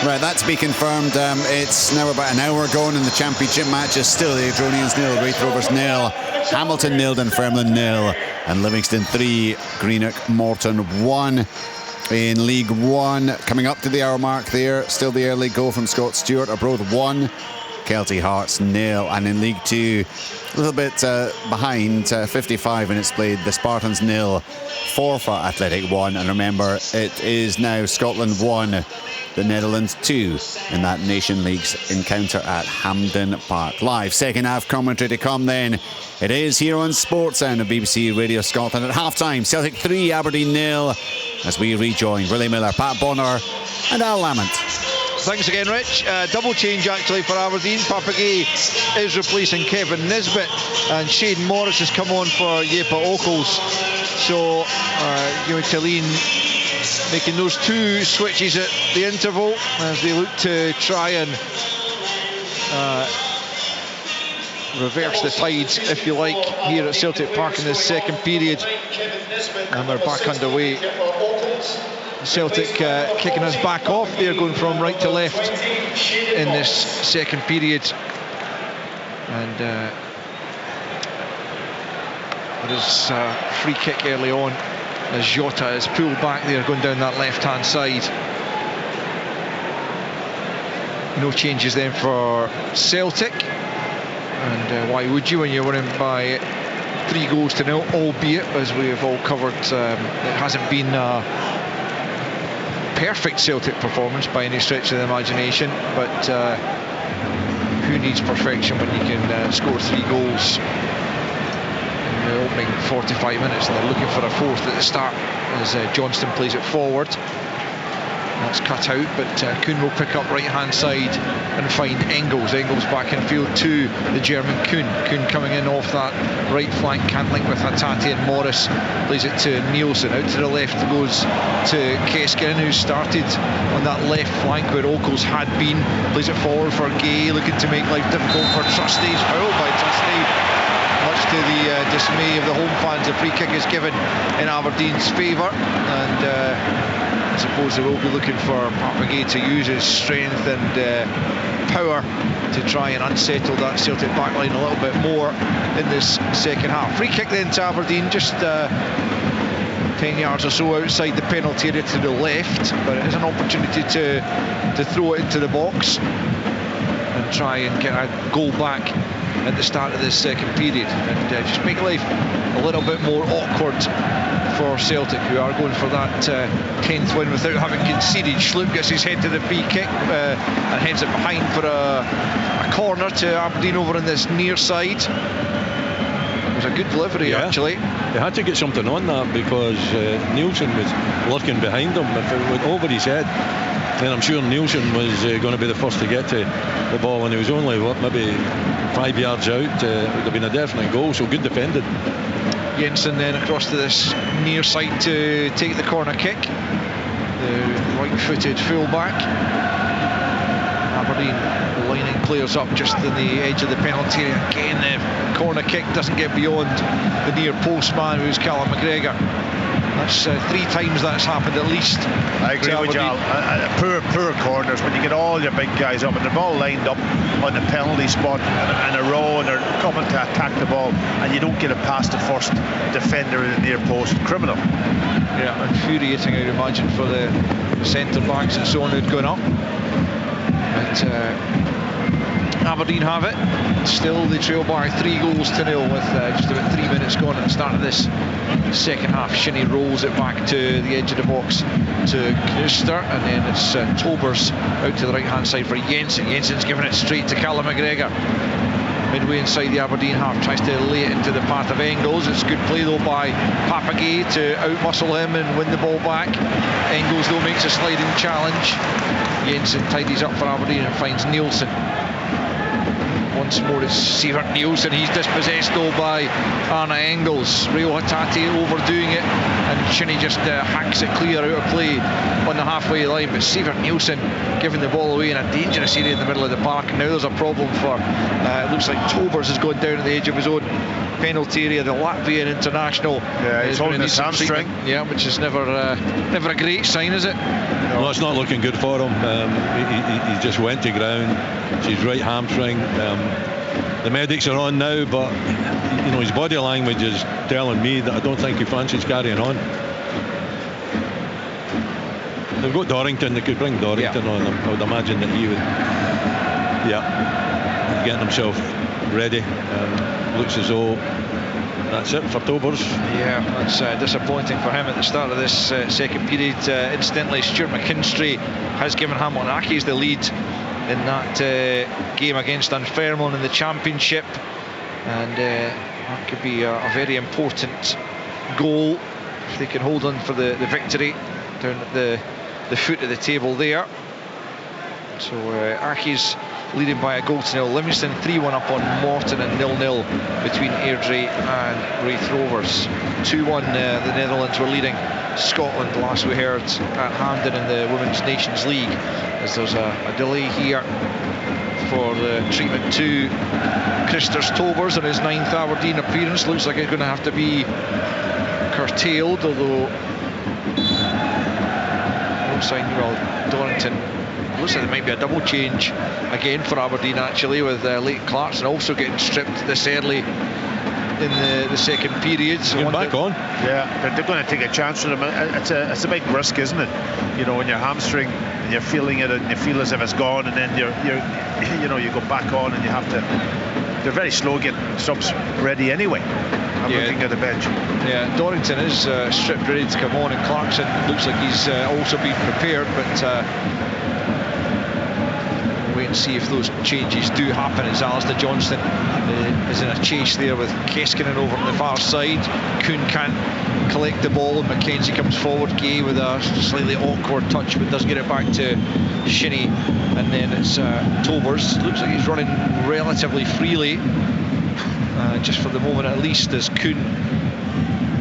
Right, that's to be confirmed. It's now about an hour gone in the championship matches. Still the Adronians 0, Wraith Rovers 0, Hamilton 0, Dunfermline 0, and Livingston 3, Greenock Morton 1. In League 1, coming up to the hour mark there, still the early goal from Scott Stewart. Arbroath 1, Kelty Hearts 0, and in League 2, a little bit behind, 55 minutes played, the Spartans 0, Forfar Athletic 1, and remember, it is now Scotland 1, the Netherlands 2 in that Nation League's encounter at Hampden Park. Live second half commentary to come then. It is here on Sports Sound of BBC Radio Scotland at half-time. Celtic 3, Aberdeen 0, as we rejoin Willie Miller, Pat Bonner and Al Lamont. Thanks again, Rich. Double change actually for Aberdeen. Papagay is replacing Kevin Nisbet, and Shane Morris has come on for Jeppe Ockels. So Jimmy Tillene making those two switches at the interval as they look to try and reverse the tides, if you like, here at Celtic Park in this second period. And we're back underway. Celtic kicking us back off. They're going from right to left in this second period. And there is a free kick early on as Jota is pulled back there, going down that left-hand side. No changes then for Celtic. And why would you when you're winning by 3-0, albeit, as we have all covered, it hasn't been a perfect Celtic performance by any stretch of the imagination, but who needs perfection when you can score 3 goals in the opening 45 minutes, and they're looking for a fourth at the start as Johnston plays it forward. That's cut out, but Kuhn will pick up right-hand side and find Engels. Engels back in field to the German Kuhn. Kuhn coming in off that right flank, can't link with Hatate, and Morris plays it to Nielsen. Out to the left goes to Keskin, who started on that left flank where Ockels had been. Plays it forward for Gay, looking to make life difficult for Trustees. Foul by Trustee. Much to the dismay of the home fans, the free kick is given in Aberdeen's favour, and I suppose they will be looking for Papagay to use his strength and power to try and unsettle that Celtic backline a little bit more in this second half. Free kick then to Aberdeen, just 10 yards or so outside the penalty area to the left, but it is an opportunity to throw it into the box and try and get a goal back at the start of this second period, and just make life a little bit more awkward for Celtic, who are going for that 10th win without having conceded. Schlupp gets his head to the free kick and heads it behind for a corner to Aberdeen over on this near side. It was a good delivery, actually. They had to get something on that because Nielsen was lurking behind him. If it went over his head, then I'm sure Nielsen was going to be the first to get to the ball, and he was only maybe 5 yards out. It would have been a definite goal, so good defended. Jensen then across to this near side to take the corner kick. The right-footed fullback. Aberdeen lining players up just in the edge of the penalty area. Again, the corner kick doesn't get beyond the near post man, who's Callum McGregor. That's 3 times that's happened at least. I agree with you, poor corners when you get all your big guys up and they're all lined up on the penalty spot in a row and they're coming to attack the ball and you don't get it past the first defender in the near post. Criminal. Yeah, infuriating, I'd imagine, for the centre backs and so on who'd gone up. But Aberdeen have it. Still they trail by 3-0 with just about 3 minutes gone at the start of this second half. Shinnie rolls it back to the edge of the box to Knuster, and then it's Tobers out to the right hand side for Jensen. Jensen's giving it straight to Callum McGregor. Midway inside the Aberdeen half, tries to lay it into the path of Engels. It's good play though by Papagay to outmuscle him and win the ball back. Engels though makes a sliding challenge. Jensen tidies up for Aberdeen and finds Nielsen. Once more it's Sivert Nielsen. He's dispossessed though by Arna Engels. Rio Hatate overdoing it, and Shinnie just hacks it clear out of play on the halfway line. But Sivert Nielsen giving the ball away in a dangerous area in the middle of the park. Now there's a problem for it looks like Tobers has gone down at the edge of his own penalty area. The Latvian international he's holding his hamstring. Yeah, which is never a great sign, is it? No, it's not looking good for him. He just went to ground. It's his right hamstring. The medics are on now, but you know his body language is telling me that I don't think he fancies carrying on. They've got Dorrington. They could bring Dorrington on. I would imagine that he would. Getting himself ready. Looks as though that's it for Tobers. Yeah, that's disappointing for him at the start of this second period. Incidentally, Stuart McKinstry has given Hamilton Accies the lead in that game against Dunfermline in the Championship, and that could be a very important goal if they can hold on for the victory down at the foot of the table there. So Accies leading by a goal to 0. Livingston 3-1 up on Morton, and 0-0 between Airdrie and Raith Rovers. 2-1 the Netherlands were leading Scotland last we heard at Hampden in the Women's Nations League, as there's a delay here for the treatment to Christer Tobers on his 9th Aberdeen appearance. Looks like it's going to have to be curtailed, although no sign. Well, Dorrington, looks like there might be a double change again for Aberdeen actually, with Leighton Clarkson also getting stripped this early in the second period. So back on. Yeah, they're going to take a chance with him. It's a big risk, isn't it? You know, when you're hamstring and you're feeling it and you feel as if it's gone, and then you go back on and you have to. They're very slow getting subs ready anyway. I'm looking at the bench. Yeah, Dorrington is stripped ready to come on, and Clarkson looks like he's also been prepared, but wait and see if those changes do happen, as Alistair Johnston is in a chase there with Keskinen over on the far side. Kuhn can't collect the ball, and Mackenzie comes forward. Gay with a slightly awkward touch, but does get it back to Shinnie, and then it's Tobers. Looks like he's running relatively freely, just for the moment at least, as Kuhn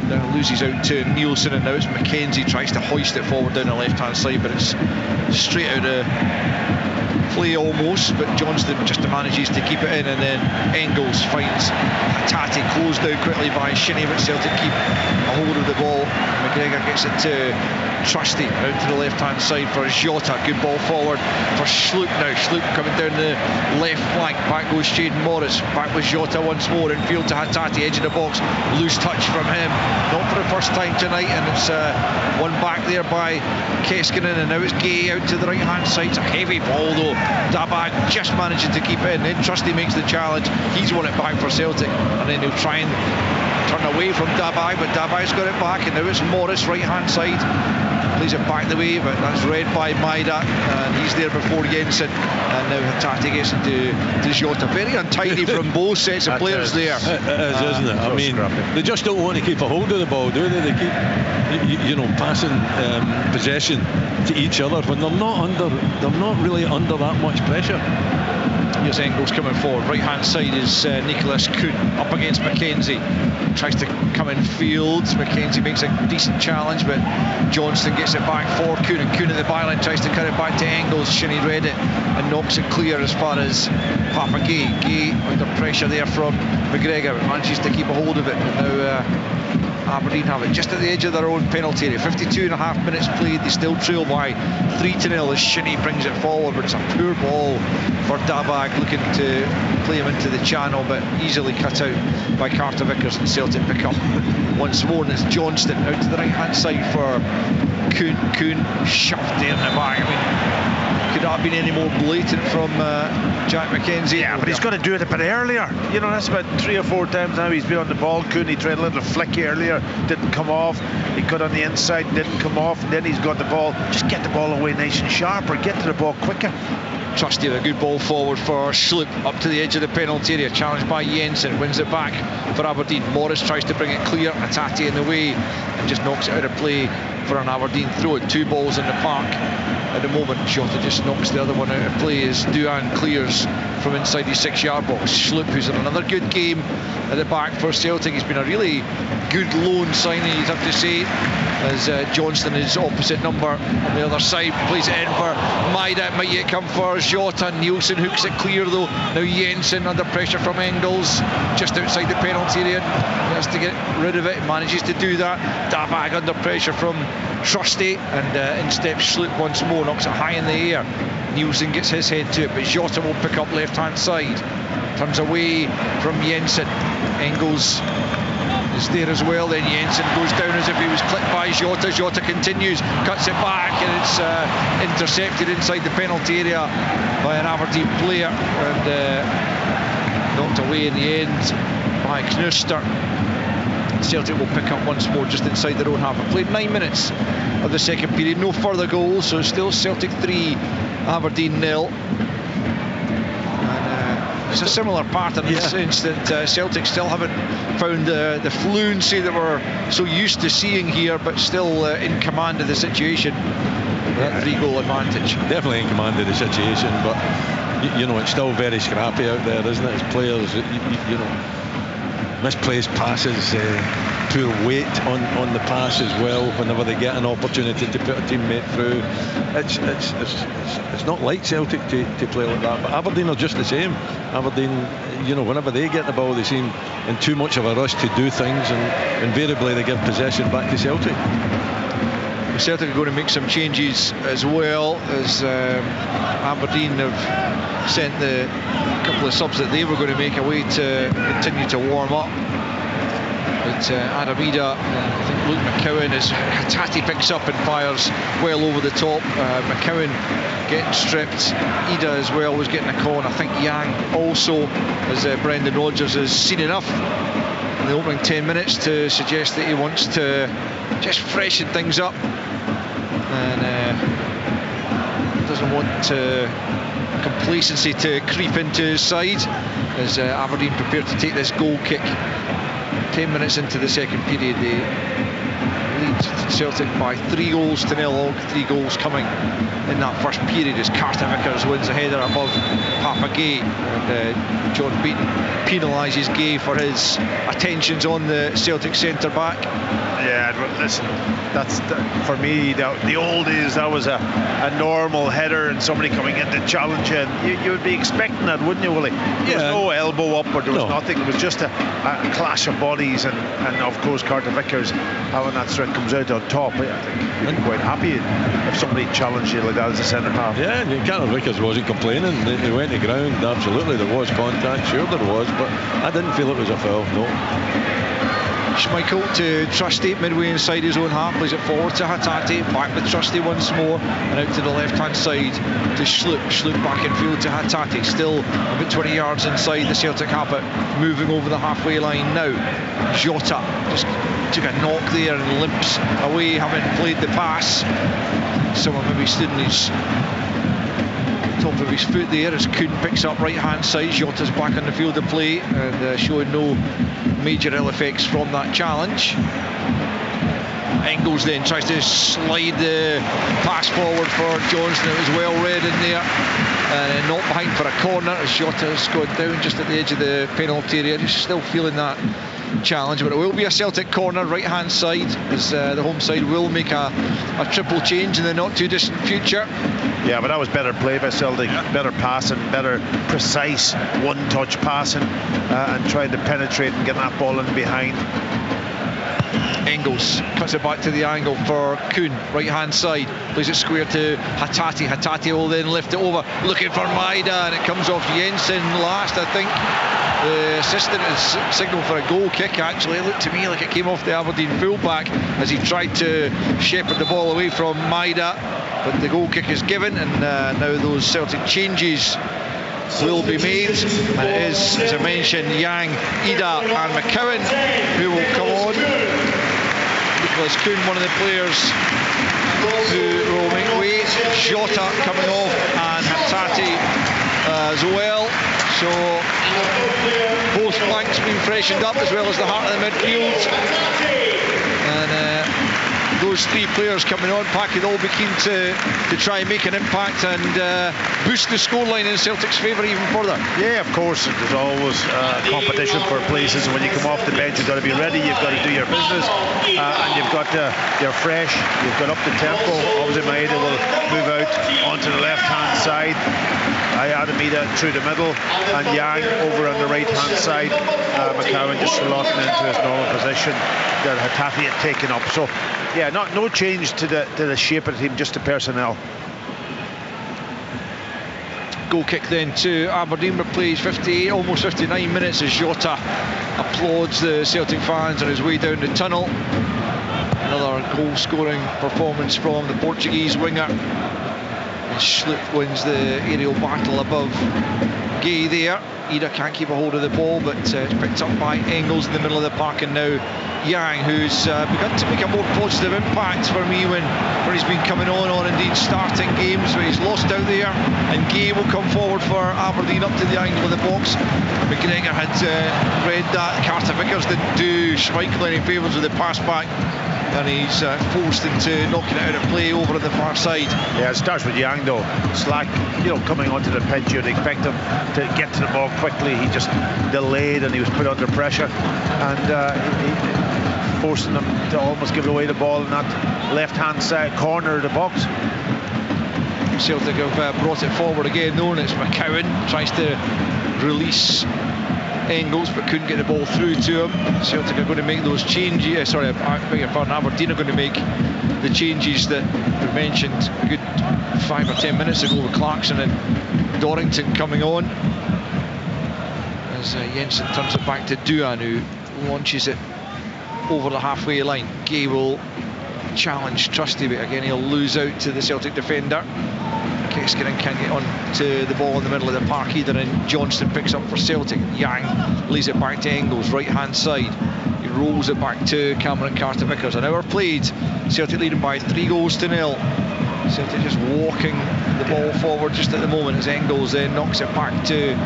then loses out to Nielsen, and now it's Mackenzie tries to hoist it forward down the left hand side, but it's straight out of play almost, but Johnston just manages to keep it in, and then Engels finds Hatate closed down quickly by Shinnie, but Celtic keep a hold of the ball. McGregor gets it to Trusty out to the left-hand side for Jota. Good ball forward for Sloop now. Sloop coming down the left flank. Back goes Shaden Morris. Back with Jota once more. Infield to Hatate, edge of the box. Loose touch from him. Not for the first time tonight, and it's one back there by Keskinen, and now it's Gay out to the right-hand side. It's a heavy ball though. Dabag just managing to keep it in. Then Trusty makes the challenge. He's won it back for Celtic, and then he'll try and turn away from Dabag, but Dabag's got it back, and now it's Morris right-hand side. Plays it back the way, but that's read by Maida, and he's there before Jensen, and now Hatate gets into Jota. Very untidy from both sets of players there. It is, isn't it? I mean, they just don't want to keep a hold of the ball, do they? They keep, passing possession to each other when they're not really under that much pressure. Here's Engels coming forward. Right hand side is Nicholas Kuhn up against Mackenzie. Tries to come in field. Mackenzie makes a decent challenge, but Johnston gets it back for Kuhn, and Kuhn at the byline tries to cut it back to Engels. Shinnie read it and knocks it clear as far as Papa Gay. Gay under pressure there from McGregor, but manages to keep a hold of it. And now Aberdeen have it just at the edge of their own penalty area. 52.5 minutes played. They still trail by 3-0 as Shinnie brings it forward, but it's a poor ball for Dabag, looking to play him into the channel, but easily cut out by Carter Vickers, and Celtic pick up once more, and it's Johnston out to the right hand side for Kuhn. Kuhn shoved in the back. I mean, could that have been any more blatant from Jack Mackenzie? Yeah, but he's got to do it a bit earlier. That's about 3 or 4 times now he's been on the ball. Kuhn, he tried a little flicky earlier, didn't come off. He cut on the inside, didn't come off, and then he's got the ball. Just get the ball away nice and sharp, or get to the ball quicker. Trusty, a good ball forward for Sloop up to the edge of the penalty area, challenged by Jensen, wins it back for Aberdeen. Morris tries to bring it clear, Hatate in the way, and just knocks it out of play for an Aberdeen throw. 2 balls in the park at the moment. Jota just knocks the other one out of play as Duan clears from inside the 6-yard box. Sloop, who's in another good game at the back for Celtic. He's been a really good loan signing, you'd have to say, as Johnston is opposite number on the other side, plays it in for Maida. Might yet come for Jota. Nielsen hooks it clear though. Now Jensen under pressure from Engels, just outside the penalty area. He has to get rid of it, manages to do that. Dabag under pressure from Trusty, and in steps Sloop once more, knocks it high in the air. Nielsen gets his head to it, but Jota will pick up left hand side. Turns away from Jensen. Engels is there as well, then Jensen goes down as if he was clipped by Jota. Jota continues, cuts it back, and it's intercepted inside the penalty area by an Aberdeen player, and knocked away in the end by Knuster. Celtic will pick up once more just inside their own half. We've played 9 minutes of the second period, no further goals, so still Celtic 3, Aberdeen 0. It's a similar pattern in the sense that Celtic still haven't found the fluency that we're so used to seeing here, but still in command of the situation. That 3-goal advantage. Definitely in command of the situation, but it's still very scrappy out there, isn't it? As players, misplaced passes, poor weight on the pass as well. Whenever they get an opportunity to put a teammate through, it's not like Celtic to play like that. But Aberdeen are just the same. Aberdeen, whenever they get the ball, they seem in too much of a rush to do things, and invariably they give possession back to Celtic. Celtic are going to make some changes as well, as Aberdeen have sent the couple of subs that they were going to make away to continue to warm up. But Adamida, I think Luke McCowan, as Hatate picks up and fires well over the top. McCowan getting stripped. Ida as well was getting a call, and I think Yang also, as Brendan Rodgers has seen enough in the opening 10 minutes to suggest that he wants to just freshen things up, and doesn't want complacency to creep into his side, as Aberdeen prepare to take this goal kick. 10 minutes into the second period, they lead Celtic by 3-0. All 3 goals coming in that first period as Carter Vickers wins a header above Papa Gay, and John Beaton penalises Gay for his attentions on the Celtic centre back. Yeah, listen, that's for me, the old days, that was a normal header and somebody coming in to challenge you, and you would be expecting that, wouldn't you, Willie? There was no elbow up, or there was nothing. It was just a clash of bodies, and of course Carter Vickers having that strike comes out on top, I think you'd be quite happy if somebody challenged you like that as a centre half. Yeah, and Carter Vickers wasn't complaining. They went to ground. Absolutely, there was contact. Sure, there was, but I didn't feel it was a foul. No. Schmeichel to Trusty, midway inside his own half, plays it forward to Hatate, back with Trusty once more, and out to the left-hand side to Schlupp back in field to Hatate, still about 20 yards inside the Celtic half, but moving over the halfway line now. Jota just took a knock there and limps away, having played the pass. Someone maybe stood in his top of his foot there as Kuhn picks up right hand side. Jota's back on the field of play and showing no major ill effects from that challenge. Engels then tries to slide the pass forward for Johnston. It was well read in there and not behind for a corner as Jota's gone down just at the edge of the penalty area. Just still feeling that challenge, but it will be a Celtic corner right hand side as the home side will make a triple change in the not too distant future. Yeah, but that was better play by Celtic, better passing, better precise one-touch passing and trying to penetrate and get that ball in behind. Engels cuts it back to the angle for Kuhn, right hand side, plays it square to Hatate. Hatate will then lift it over, looking for Maida, and it comes off Jensen last, I think. The assistant has signalled for a goal kick. Actually, it looked to me like it came off the Aberdeen fullback as he tried to shepherd the ball away from Maida, but the goal kick is given, and now those Celtic changes will be made, and it is, as I mentioned, Yang, Ida and McCowan who will come on. Nicholas Kuhn, one of the players who will make way. Jota coming off and Hatate as well. So both flanks being freshened up as well as the heart of the midfield. And those three players coming on, Packy, they'll be keen to try and make an impact and boost the scoreline in Celtic's favour even further. Yeah, of course, there's always competition for places, and when you come off the bench you've got to be ready, you've got to do your business, and you're fresh, you've got up the tempo. Obviously Maeda will move out onto the left hand side, Adamida through the middle, and Yang over on the right hand side. McCowan just slotting into his normal position that Hatate had taken up. So yeah, no change to the shape of the team, just the personnel. Goal kick then to Aberdeen, but plays 58, almost 59 minutes as Jota applauds the Celtic fans on his way down the tunnel. Another goal scoring performance from the Portuguese winger. And Schlupp wins the aerial battle above Gay there. Ida can't keep a hold of the ball, but it's picked up by Engels in the middle of the park, and now Yang, who's begun to make a more positive impact for me when he's been coming on indeed starting games, but he's lost out there, and Gay will come forward for Aberdeen up to the angle of the box. McGregor had read that. Carter Vickers didn't do Schmeichel any favours with the pass back, and he's forced into knocking it out of play over on the far side. Yeah, it starts with Yang though. Slack, coming onto the pitch, you'd expect him to get to the ball quickly. He just delayed and he was put under pressure, and forcing them to almost give away the ball in that left-hand side corner of the box. Celtic have brought it forward again, known it's McCowan, tries to release Engels but couldn't get the ball through to him. Celtic are going to make those changes, I beg your pardon, Aberdeen are going to make the changes that we mentioned a good 5 or 10 minutes ago with Clarkson and Dorrington coming on. As Jensen turns it back to Duan, who launches it over the halfway line. Gay will challenge Trusty, but again he'll lose out to the Celtic defender. Keskinen can't get on to the ball in the middle of the park either, and Johnston picks up for Celtic. Yang lays it back to Engels, right hand side. He rolls it back to Cameron Carter Vickers. An hour played, Celtic leading by 3-0. Celtic just walking the ball forward just at the moment as Engels then knocks it back to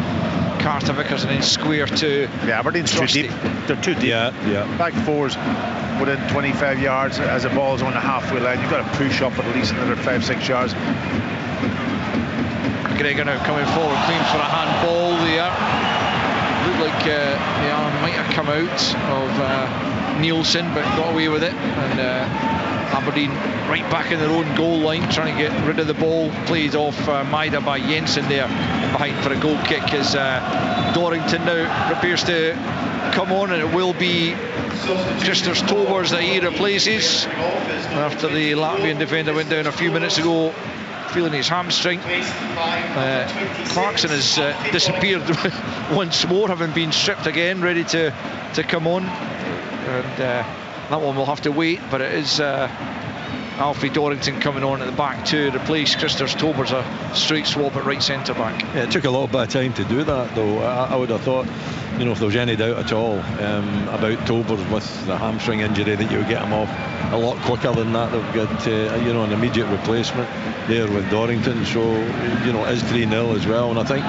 Carter Vickers and then square to Aberdeen's too deep. They're too deep. Yeah. Back fours within 25 yards as the ball's on the halfway line. You've got to push up at least another 5-6 yards. McGregor now coming forward, claims for a handball there. Looked like the arm might have come out of Nielsen, but got away with it. And Aberdeen right back in their own goal line, trying to get rid of the ball. Played off Maida by Jensen there behind for a goal kick as Dorrington now prepares to come on, and it will be Christers Tobers that he replaces after the Latvian defender went down a few minutes ago feeling his hamstring. Clarkson has disappeared once more, having been stripped again, ready to come on, and that one will have to wait, but it is Alfie Dorrington coming on at the back to replace Christers Tobers, a straight swap at right centre back. Yeah, it took a little bit of time to do that though. I would have thought, you know, if there was any doubt at all about Tobers with the hamstring injury, that you would get him off a lot quicker than that. They've got you know, an immediate replacement there with Dorrington, so you know, it is 3-0 as well. And I think,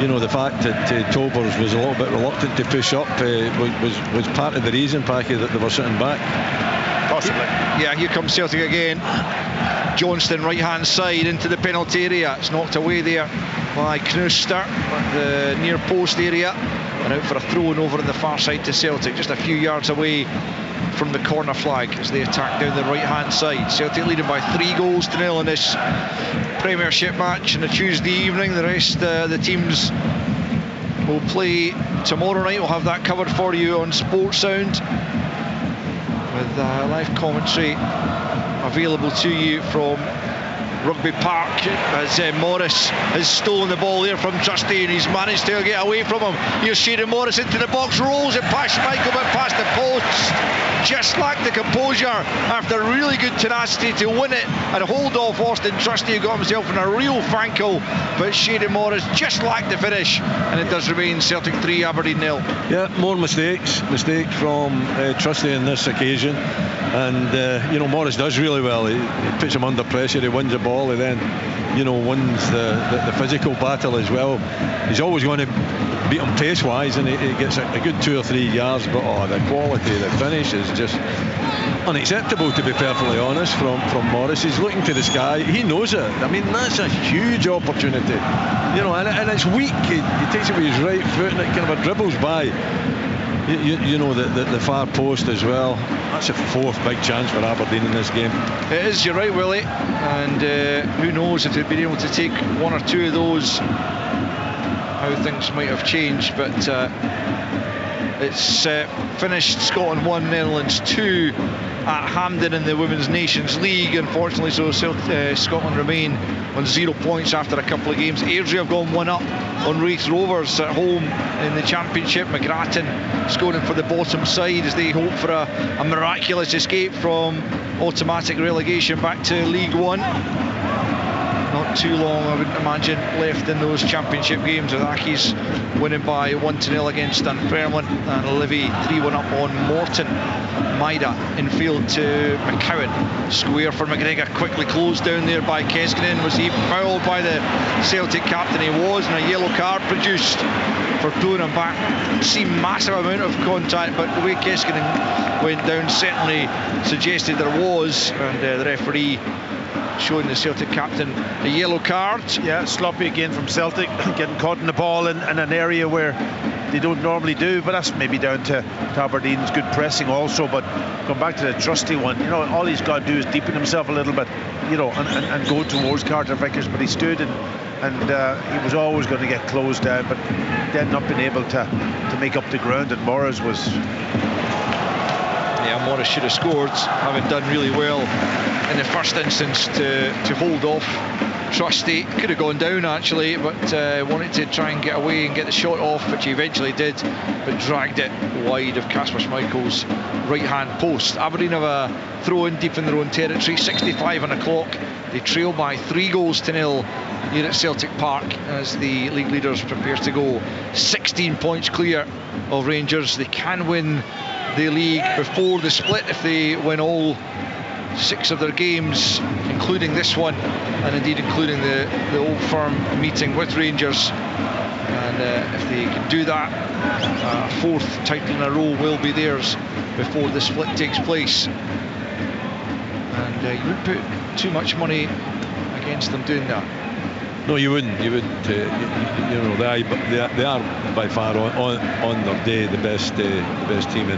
you know, the fact that Tobers was a little bit reluctant to push up was part of the reason, Packy, that they were sitting back. Possibly. Yeah, here comes Celtic again. Johnston right hand side into the penalty area. It's knocked away there by Knooster at the near post area, and out for a throw over on the far side to Celtic, just a few yards away from the corner flag as they attack down the right hand side. Celtic leading by 3-0 in this Premiership match on a Tuesday evening. The rest the teams will play tomorrow night. We'll have that covered for you on Sports Sound with live commentary available to you from Rugby Park as Morris has stolen the ball there from Trusty, and he's managed to get away from him. Here's Shayden Morris into the box, rolls it past Michael, but past the post. Just lacked the composure after really good tenacity to win it and hold off Austin Trusty, who got himself in a real fankle, but Shayden Morris just lacked the finish, and it does remain Celtic 3, Aberdeen 0. Yeah, more mistakes from Trusty on this occasion, and you know, Morris does really well. He puts him under pressure, he wins the ball, he then, you know, wins the physical battle as well. He's always going to beat him pace wise, and he gets a good 2 or 3 yards, but the quality, the finish is just unacceptable, to be perfectly honest, from Morris. He's looking to the sky, he knows it. I mean, that's a huge opportunity, you know, and it's weak. He takes it with his right foot and it kind of dribbles by you know, the far post as well. That's a fourth big chance for Aberdeen in this game. It is, you're right, Willie, and who knows if they'd been able to take one or two of those, how things might have changed. But it's finished Scotland 1, Netherlands 2 at Hampden in the Women's Nations League. Unfortunately, so Scotland remain on 0 points after a couple of games. Airdrie have gone 1 up on Raith Rovers at home in the Championship. McGrattan scoring for the bottom side as they hope for a miraculous escape from automatic relegation back to League One. Not too long, I wouldn't imagine, left in those Championship games, with Accies winning by 1-0 against Dunfermline and Livy 3-1 up on Morton. Maida infield to McCowan, square for McGregor, quickly closed down there by Keskinen. Was he fouled by the Celtic captain? He was, and a yellow card produced for pulling him back. Didn't seem massive amount of contact, but the way Keskinen went down certainly suggested there was, and the referee showing the Celtic captain a yellow card. Yeah, sloppy again from Celtic, getting caught in the ball in an area where they don't normally do, but that's maybe down to Aberdeen's good pressing also. But going back to the Trusty one, you know, all he's got to do is deepen himself a little bit, you know, and go towards Carter Vickers, but he stood and he was always going to get closed down, but then not been able to make up the ground, and Morris was... Yeah, Morris should have scored, having done really well in the first instance to hold off Trusty. Could have gone down actually, but wanted to try and get away and get the shot off, which he eventually did, but dragged it wide of Kasper Schmeichel's right hand post. Aberdeen have a throw in deep in their own territory, 65 on the clock. They trail by 3-0 here at Celtic Park as the league leaders prepare to go 16 points clear of Rangers. They can win the league before the split if they win all 6 of their games, including this one, and indeed including the Old Firm meeting with Rangers. And if they can do that, a 4th title in a row will be theirs before the split takes place. And you wouldn't put too much money against them doing that. No, you wouldn't. You know, they are by far on their day the best team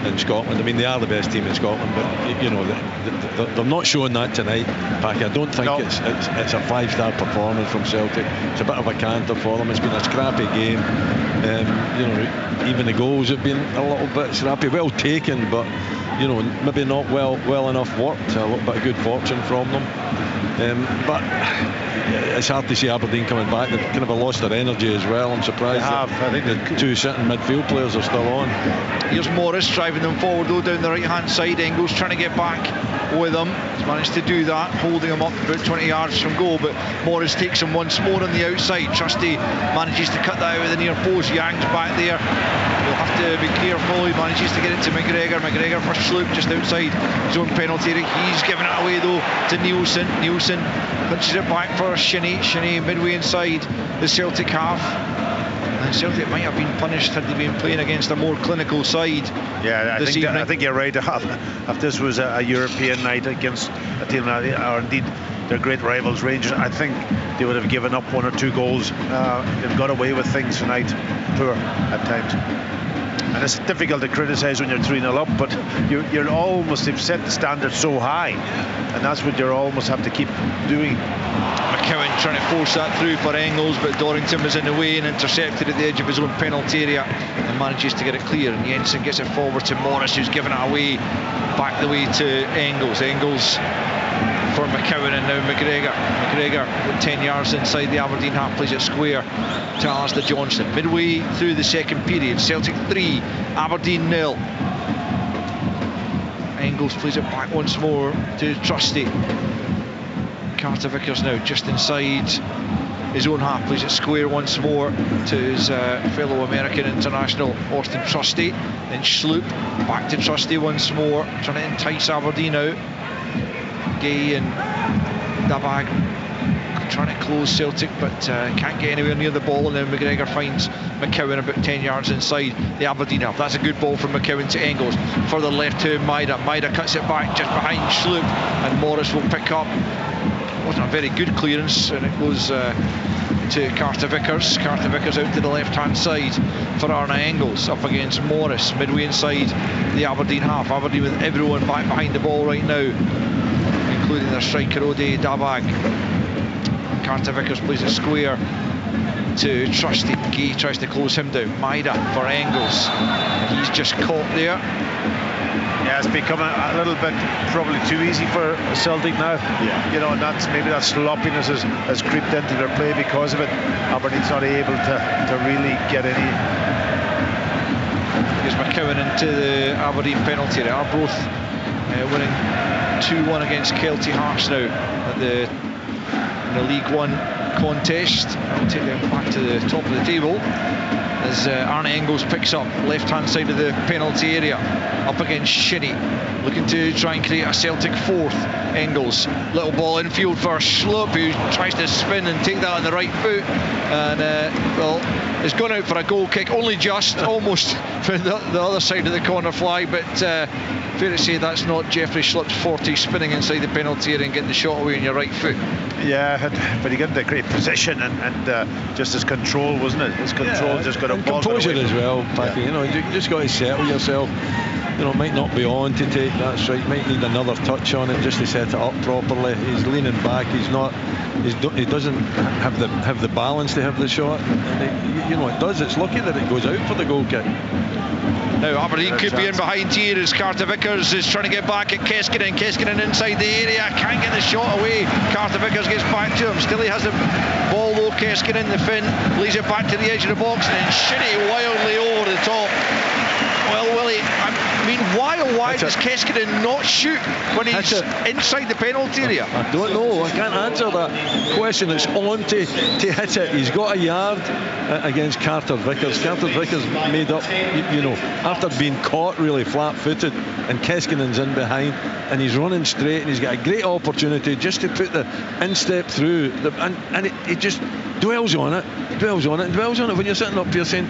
in Scotland. I mean, they are the best team in Scotland, but you know, they're not showing that tonight, Packy. I don't think it's a 5-star performance from Celtic. It's a bit of a canter for them. It's been a scrappy game. You know, even the goals have been a little bit scrappy, well taken, but you know, maybe not well enough worked. A little bit of good fortune from them. But it's hard to see Aberdeen coming back. They've kind of lost their energy as well. I'm surprised I think the two sitting midfield players are still on. Here's Morris driving them forward though down the right hand side. Engels trying to get back with them. He's managed to do that, holding him up about 20 yards from goal, but Morris takes him once more on the outside. Trusty manages to cut that out of the near post. Yang's back there. He'll have to be careful. He manages to get it to McGregor. McGregor for Sloop just outside his own penalty area. He's given it away though to Nielsen. Nielsen punches it back for Shinnie. Shinnie midway inside the Celtic half. And Celtic might have been punished had they been playing against a more clinical side. Yeah, I think you're right. If this was a European night against a team, or indeed their great rivals Rangers, I think they would have given up 1 or 2 goals. They've got away with things tonight, poor at times. And it's difficult to criticise when you're 3-0 up, but you're almost, they've set the standard so high, and that's what you almost have to keep doing. McKeown trying to force that through for Engels, but Dorrington was in the way and intercepted at the edge of his own penalty area and manages to get it clear. And Jensen gets it forward to Morris, who's given it away back the way to Engels. Engels for McKeown, and now McGregor. McGregor with 10 yards inside the Aberdeen half, plays it square to Alistair Johnston. Midway through the second period, Celtic 3, Aberdeen 0. Engels plays it back once more to Trusty. Carter Vickers now just inside his own half, plays it square once more to his fellow American international Austin Trusty. Then Sloop back to Trusty once more, trying to entice Aberdeen out. Gay and Dabag trying to close Celtic, but can't get anywhere near the ball, and then McGregor finds McKeown about 10 yards inside the Aberdeen half. That's a good ball from McKeown to Engels. Further left to Maida. Maida cuts it back just behind Sloop, and Morris will pick up. Wasn't a very good clearance, and it goes to Carter Vickers. Carter Vickers out to the left hand side for Arne Engels, up against Morris midway inside the Aberdeen half. Aberdeen with everyone back behind the ball right now, including their striker Ode Dabag. Carter Vickers plays it square to Trusty. Gay tries to close him down. Maida for Engels, and he's just caught there. Yeah, it's become a little bit probably too easy for Celtic now. Yeah. You know, and maybe that sloppiness has creeped into their play because of it. Aberdeen's not able to really get any. Here's McKeown into the Aberdeen penalty area. Arbroath winning 2-1 against Kelty Hearts now at in the League One contest. I'll take them back to the top of the table as Arne Engels picks up left hand side of the penalty area, up against Shinnie, looking to try and create a Celtic fourth. Engels, little ball infield for Sloop, who tries to spin and take that on the right foot, and well, it's gone out for a goal kick, only just, almost for the other side of the corner flag, but fair to say that's not Jeffrey Sloop's forte, spinning inside the penalty area and getting the shot away on your right foot. Yeah, but he got into a great position and just his control, wasn't it? His control just got a ball. Composure as well, Packy. Yeah. You know, you just got to settle yourself. You know, might not be on to take that strike. Might need another touch on it just to set it up properly. He's leaning back. He doesn't have the balance to have the shot. And you know, it does. It's lucky that it goes out for the goal kick. Now Aberdeen could be in behind here as Carter Vickers is trying to get back at Keskinen. Keskinen inside the area, can't get the shot away. Carter Vickers gets back to him. Still he has the ball though. Keskinen, the Finn, leads it back to the edge of the box, and then Shinnie wildly over the top. Well, Willie, I mean, why does Keskinen not shoot when he's inside the penalty area? I don't know. I can't answer that question. It's on to hit it. He's got a yard against Carter Vickers. Carter Vickers made up, you know, after being caught really flat-footed, and Keskinen's in behind, and he's running straight, and he's got a great opportunity just to put the instep through, and it just dwells on it. When you're sitting up here saying,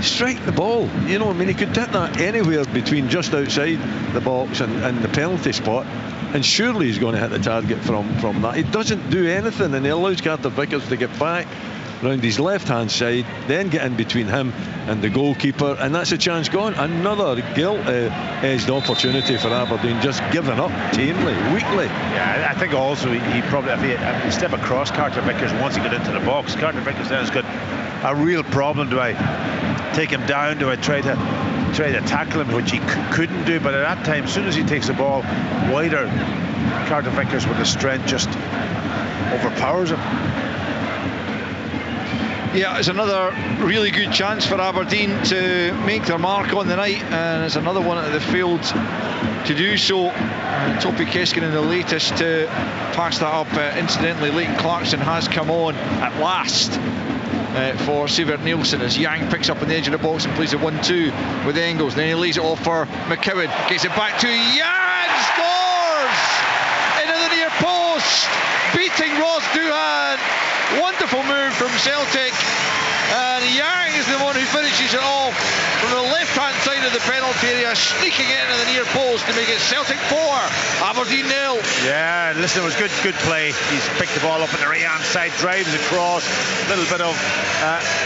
strike the ball, you know. I mean, he could hit that anywhere between just outside the box and the penalty spot, and surely he's going to hit the target from that. He doesn't do anything, and he allows Carter Vickers to get back round his left-hand side, then get in between him and the goalkeeper, and that's a chance gone. Another gilt-edged opportunity for Aberdeen, just giving up tamely, weakly. Yeah, I think also he probably, if he step across Carter Vickers once he got into the box, Carter Vickers then has got a real problem. Do I take him down? Do I try to tackle him, which he couldn't do? But at that time, as soon as he takes the ball wider, Carter Vickers with his strength just overpowers him. Yeah, it's another really good chance for Aberdeen to make their mark on the night, and it's another one that they failed to do so. Topi Keskinen, the latest to pass that up. Incidentally, Leighton Clarkson has come on at last for Sivert Nielsen as Yang picks up on the edge of the box and plays a 1-2 with Engels. Then he lays it off for McCowan, gets it back to Yang, scores! Into the near post, beating Ross Doohan. Wonderful move from Celtic, and Yang is the one who finishes it off from the left-hand side of the penalty area, sneaking it into the near post to make it Celtic 4, Aberdeen 0. Yeah, listen, it was good play. He's picked the ball up on the right-hand side, drives across, a little bit of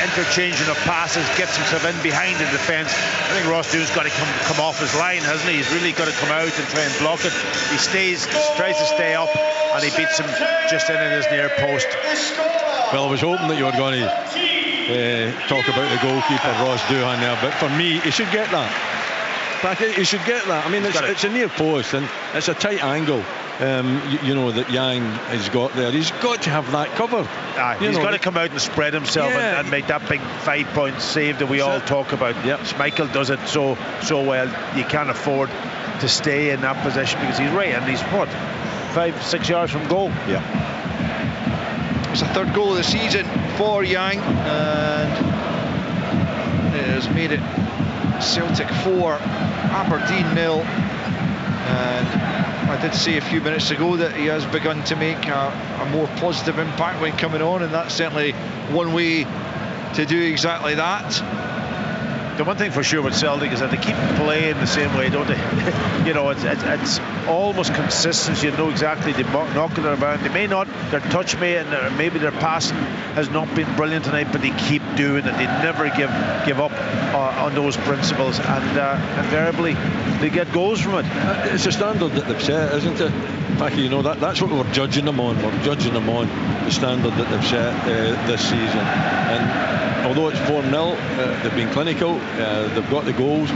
interchanging of passes, gets himself in behind the defence. I think Ross Doohan's got to come off his line, hasn't he? He's really got to come out and try and block it. He tries to stay up, and he beats him just in at his near post. Well, I was hoping that you were going to talk about the goalkeeper, Ross Doohan there, but for me, he should get that. He should get that. I mean, it's a near post, and it's a tight angle, you know, that Yang has got there. He's got to have that covered. He's got to come out and spread himself and make that big 5-point save that we all talk about. Yep. Schmeichel does it so well. You can't afford to stay in that position because he's right, and he's what, 5-6 yards from goal. Yeah. It's a third goal of the season for Yang, and it has made it Celtic 4, Aberdeen 0. And I did say a few minutes ago that he has begun to make a more positive impact when coming on, and that's certainly one way to do exactly that. The one thing for sure with Celtic is that they keep playing the same way, don't they? You know, it's almost consistency. You know exactly, they knock it around. They may not, their touch may, and maybe their passing has not been brilliant tonight, but they keep doing it. They never give up on those principles, and invariably they get goals from it. It's a standard that they've set, isn't it? Packie, you know, that's what we're judging them on. We're judging them on the standard that they've set this season. And although it's 4-0, they've been clinical, they've got the goals.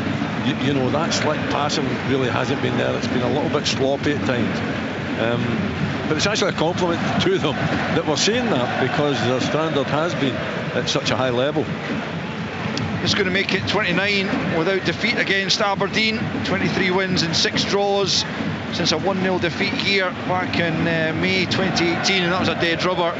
You know, that slick passing really hasn't been there. It's been a little bit sloppy at times. But it's actually a compliment to them that we're saying that, because their standard has been at such a high level. It's going to make it 29 without defeat against Aberdeen. 23 wins and 6 draws since a 1-0 defeat here back in May 2018, and that was a dead rubber.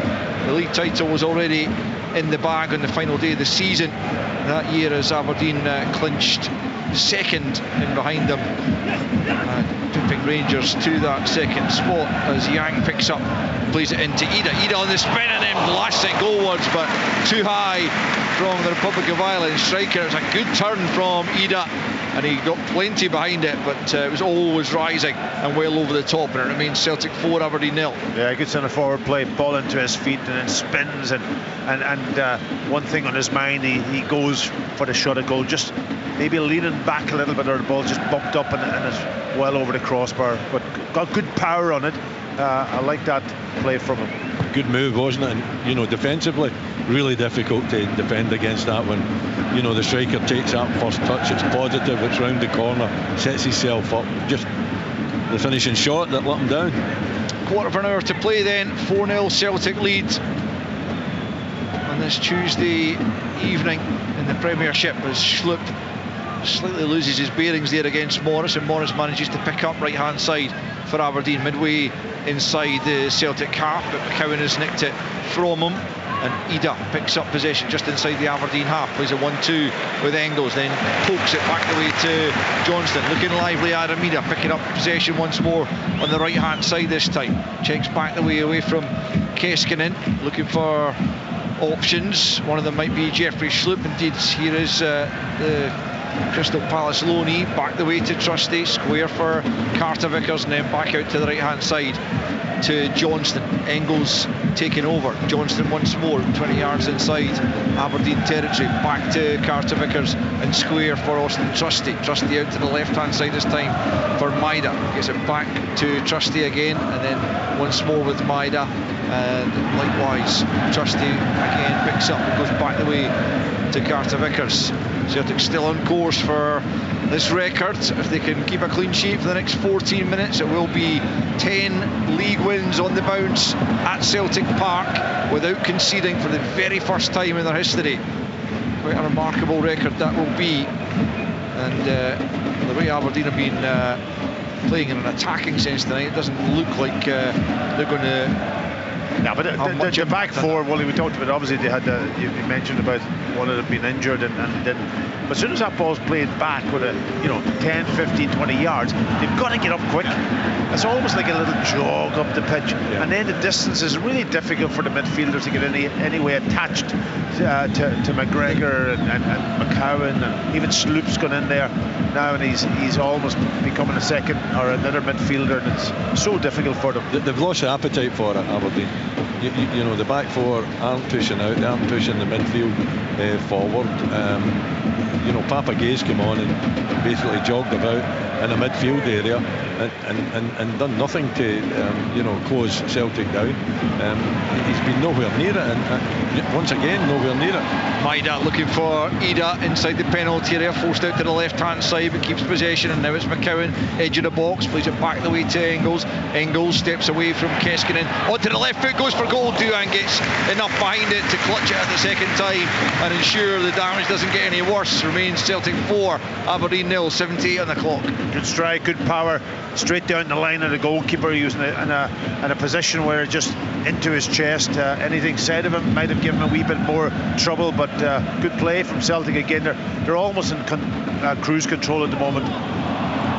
The league title was already in the bag on the final day of the season that year, as Aberdeen clinched second in behind them, pipping Rangers to that second spot as Yang picks up, plays it into Ida on the spin and then blasts it goalwards, but too high from the Republic of Ireland striker. It was a good turn from Ida, and he got plenty behind it, but it was always rising and well over the top, and it remains Celtic 4, Aberdeen 0. Yeah, good centre forward play, ball into his feet and then spins, and one thing on his mind, he goes for the shot at goal, just maybe leaning back a little bit, or the ball just bumped up and it's well over the crossbar, but got good power on it. I like that play from him. Good move, wasn't it? And, you know, defensively, really difficult to defend against that when, you know, the striker takes that first touch. It's positive, it's round the corner, sets himself up. Just the finishing shot that let him down. Quarter of an hour to play then, 4-0 Celtic lead on this Tuesday evening in the Premiership, as Schlupp slightly loses his bearings there against Morris, and Morris manages to pick up right hand side for Aberdeen midway inside the Celtic half, but McCowan has nicked it from him, and Ida picks up possession just inside the Aberdeen half, plays a 1-2 with Engels, then pokes it back the way to Johnston, looking lively. Adam Ida picking up possession once more on the right hand side this time, checks back the way away from Keskinen, looking for options. One of them might be Jeffrey Schlupp. Indeed, here is the Crystal Palace loanee back the way to Trusty, square for Carter Vickers, and then back out to the right hand side to Johnston. Engels taking over. Johnston once more, 20 yards inside Aberdeen territory. Back to Carter Vickers and square for Austin Trusty. Trusty out to the left-hand side this time for Maida. Gets it back to Trusty again, and then once more with Maida. And likewise, Trusty again picks up and goes back the way to Carter Vickers. Celtic still on course for this record. If they can keep a clean sheet for the next 14 minutes, it will be 10 league wins on the bounce at Celtic Park without conceding for the very first time in their history. Quite a remarkable record that will be. And the way Aberdeen have been playing in an attacking sense tonight, it doesn't look like they're going to... Yeah, but the back four, Wally, we talked about, obviously they had you mentioned about one that had been injured and didn't. But as soon as that ball's played back with 10, 15, 20 yards, they've got to get up quick. It's almost like a little jog up the pitch. Yeah. And then the distance is really difficult for the midfielders to get anyway attached to McGregor and McCowan, and even Sloop's gone in there now, and he's almost becoming a second or another midfielder, and it's so difficult for them. They've lost the appetite for it, Aberdeen. You know, the back four aren't pushing out, they aren't pushing the midfield forward. Papa Gay's come on and basically jogged about in a midfield area and done nothing to close Celtic down. He's been nowhere near it, and once again nowhere near it. Maida looking for Ida inside the penalty area, forced out to the left hand side but keeps possession, and now it's McCowan, edge of the box, plays it back the way to Engels. Engels steps away from Keskinen, onto the left foot, goes for goal. Duhan gets enough behind it to clutch it at the second time and ensure the damage doesn't get any worse. Remains Celtic 4, Aberdeen 0, 78 on the clock. Good strike, good power, straight down the line of the goalkeeper, using it in a position where just into his chest. Anything said of him might have given him a wee bit more trouble, but good play from Celtic again. They're almost in cruise control at the moment.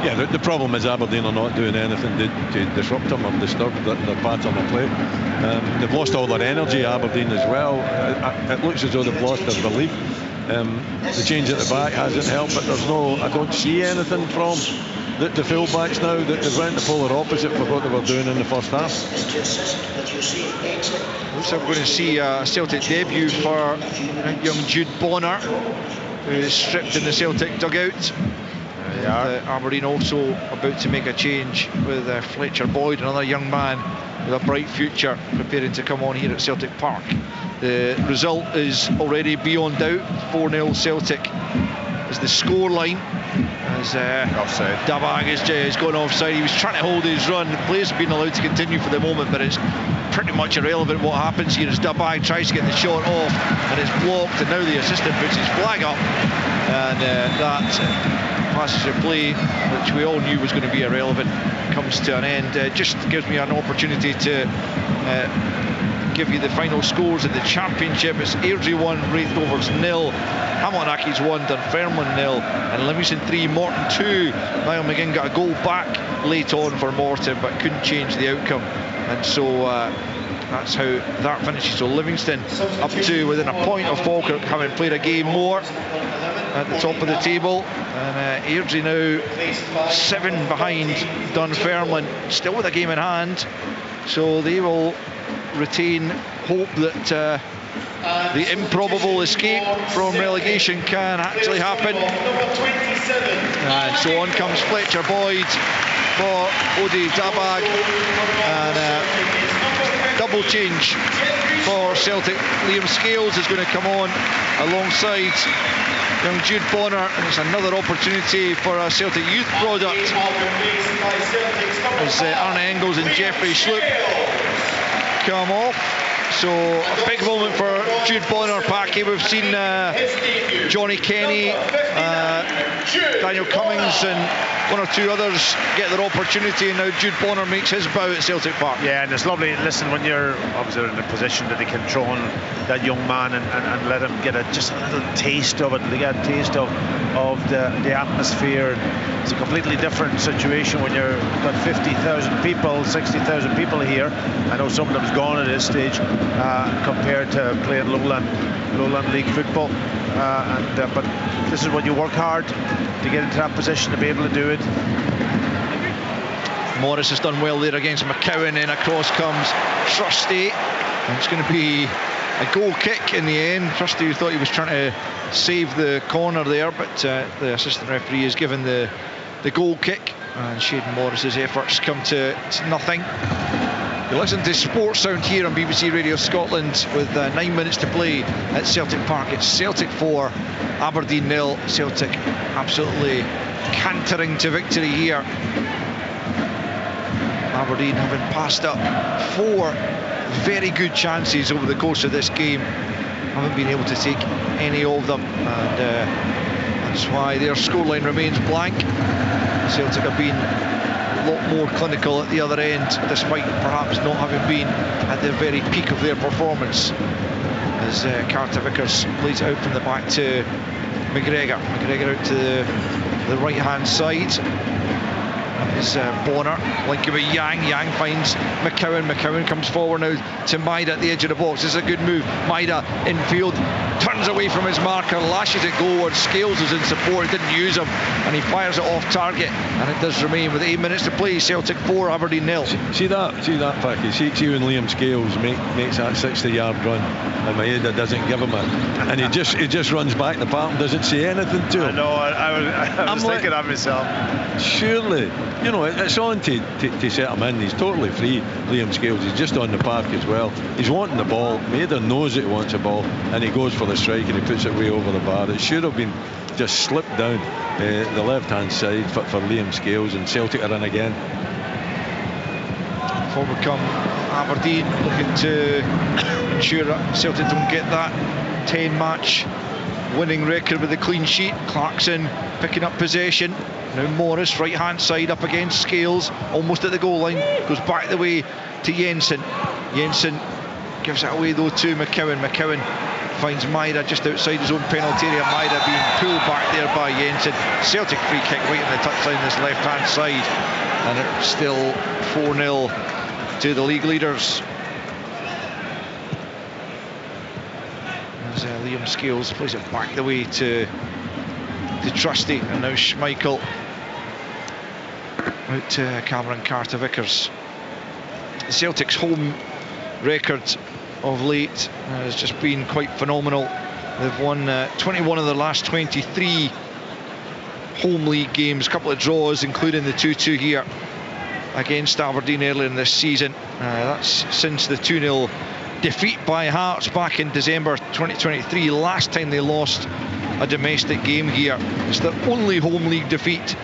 Yeah, the problem is Aberdeen are not doing anything to disrupt them or disturb their pattern of play. They've lost all their energy, Aberdeen, as well. It looks as though they've lost their belief. The change at the back hasn't helped, but I don't see anything from the full-backs now. They've went the polar opposite for what they were doing in the first half. Looks like we're going to see a Celtic debut for young Jude Bonner, who is stripped in the Celtic dugout. Aberdeen also about to make a change with Fletcher Boyd, another young man with a bright future, preparing to come on here at Celtic Park. The result is already beyond doubt. 4-0 Celtic is the scoreline, as offside. Dabag is gone offside. He was trying to hold his run. The players have been allowed to continue for the moment, but it's pretty much irrelevant what happens here as Dabag tries to get the shot off and it's blocked, and now the assistant puts his flag up, and that passage of play, which we all knew was going to be irrelevant, comes to an end. Just gives me an opportunity to give you the final scores in the Championship. It's Airdrie 1, Wraith Rovers 0, Hamilton Accies 1, Dunfermline 0, and Livingston 3, Morton 2. Niall McGinn got a goal back late on for Morton, but couldn't change the outcome, and so that's how that finishes. So Livingston up to within a point of Falkirk, having played a game more, at the top of the table, and Airdrie now 7 behind Dunfermline, still with a game in hand, so they will retain hope that the improbable escape from relegation can actually happen. And so on comes Fletcher Boyd for Odi Dabag, and double change for Celtic. Liam Scales is going to come on alongside young Jude Bonner, and it's another opportunity for a Celtic youth product as Arne Engels and Jeffrey Sloop come off. So a big moment for Jude Bonner, Packy. We've seen Johnny Kenny, Daniel Cummings and one or two others get their opportunity, and now Jude Bonner makes his bow at Celtic Park. Yeah, and it's lovely. Listen, when you're obviously in a position that they can throw on that young man and let him get just a little taste of it, they get a taste of the atmosphere. It's a completely different situation when you've got 50,000 people, 60,000 people here. I know some of them's gone at this stage compared to playing lowland league football. But this is when you work hard to get into that position to be able to do it. Morris has done well there against McCowan, and across comes Trusty. And it's going to be a goal kick in the end. Trusty thought he was trying to save the corner there, but the assistant referee has given the goal kick, and Shayden Morris's efforts come to nothing. You listen to Sports Sound here on BBC Radio Scotland with 9 minutes to play at Celtic Park. It's Celtic 4, Aberdeen 0. Celtic absolutely cantering to victory here. Aberdeen having passed up 4 very good chances over the course of this game, haven't been able to take any of them, and that's why their scoreline remains blank. Celtic have been a lot more clinical at the other end, despite perhaps not having been at the very peak of their performance, as Carter Vickers plays it out from the back to McGregor out to the right hand side. Is Bonner linking with Yang finds McCowan comes forward now to Maida at the edge of the box. This is a good move. Maida infield, turns away from his marker, lashes it goalwards. Scales is in support, didn't use him, and he fires it off target, and it does remain with 8 minutes to play. Celtic 4, Aberdeen 0. See that package. See when Liam Scales makes that 60-yard run and Maeda doesn't give him it, and he just runs back the park and doesn't say anything to him. I know, I was thinking that myself. Surely, you know, it's on to set him in. He's totally free, Liam Scales. He's just on the park as well. He's wanting the ball. Maeda knows that he wants the ball, and he goes for the strike and he puts it way over the bar. It should have been just slipped down the left-hand side for Liam Scales, and Celtic are in again. Forward come Aberdeen, looking to ensure that Celtic don't get that 10-match winning record with a clean sheet. Clarkson picking up possession. Now Morris, right hand side up against Scales, almost at the goal line, goes back the way to Jensen. Jensen gives it away though to McCowan finds Maida just outside his own penalty area. Maida being pulled back there by Jensen. Celtic free kick right on the touchline, this left hand side, and it's still 4-0 to the league leaders. As Liam Scales plays it back the way to Trusty, and now Schmeichel out to Cameron Carter-Vickers. Celtic's home record of late has just been quite phenomenal. They've won 21 of their last 23 home league games, a couple of draws including the 2-2 here against Aberdeen earlier in this season. That's since the 2-0 defeat by Hearts back in December 2023, last time they lost a domestic game here. It's the only home league defeat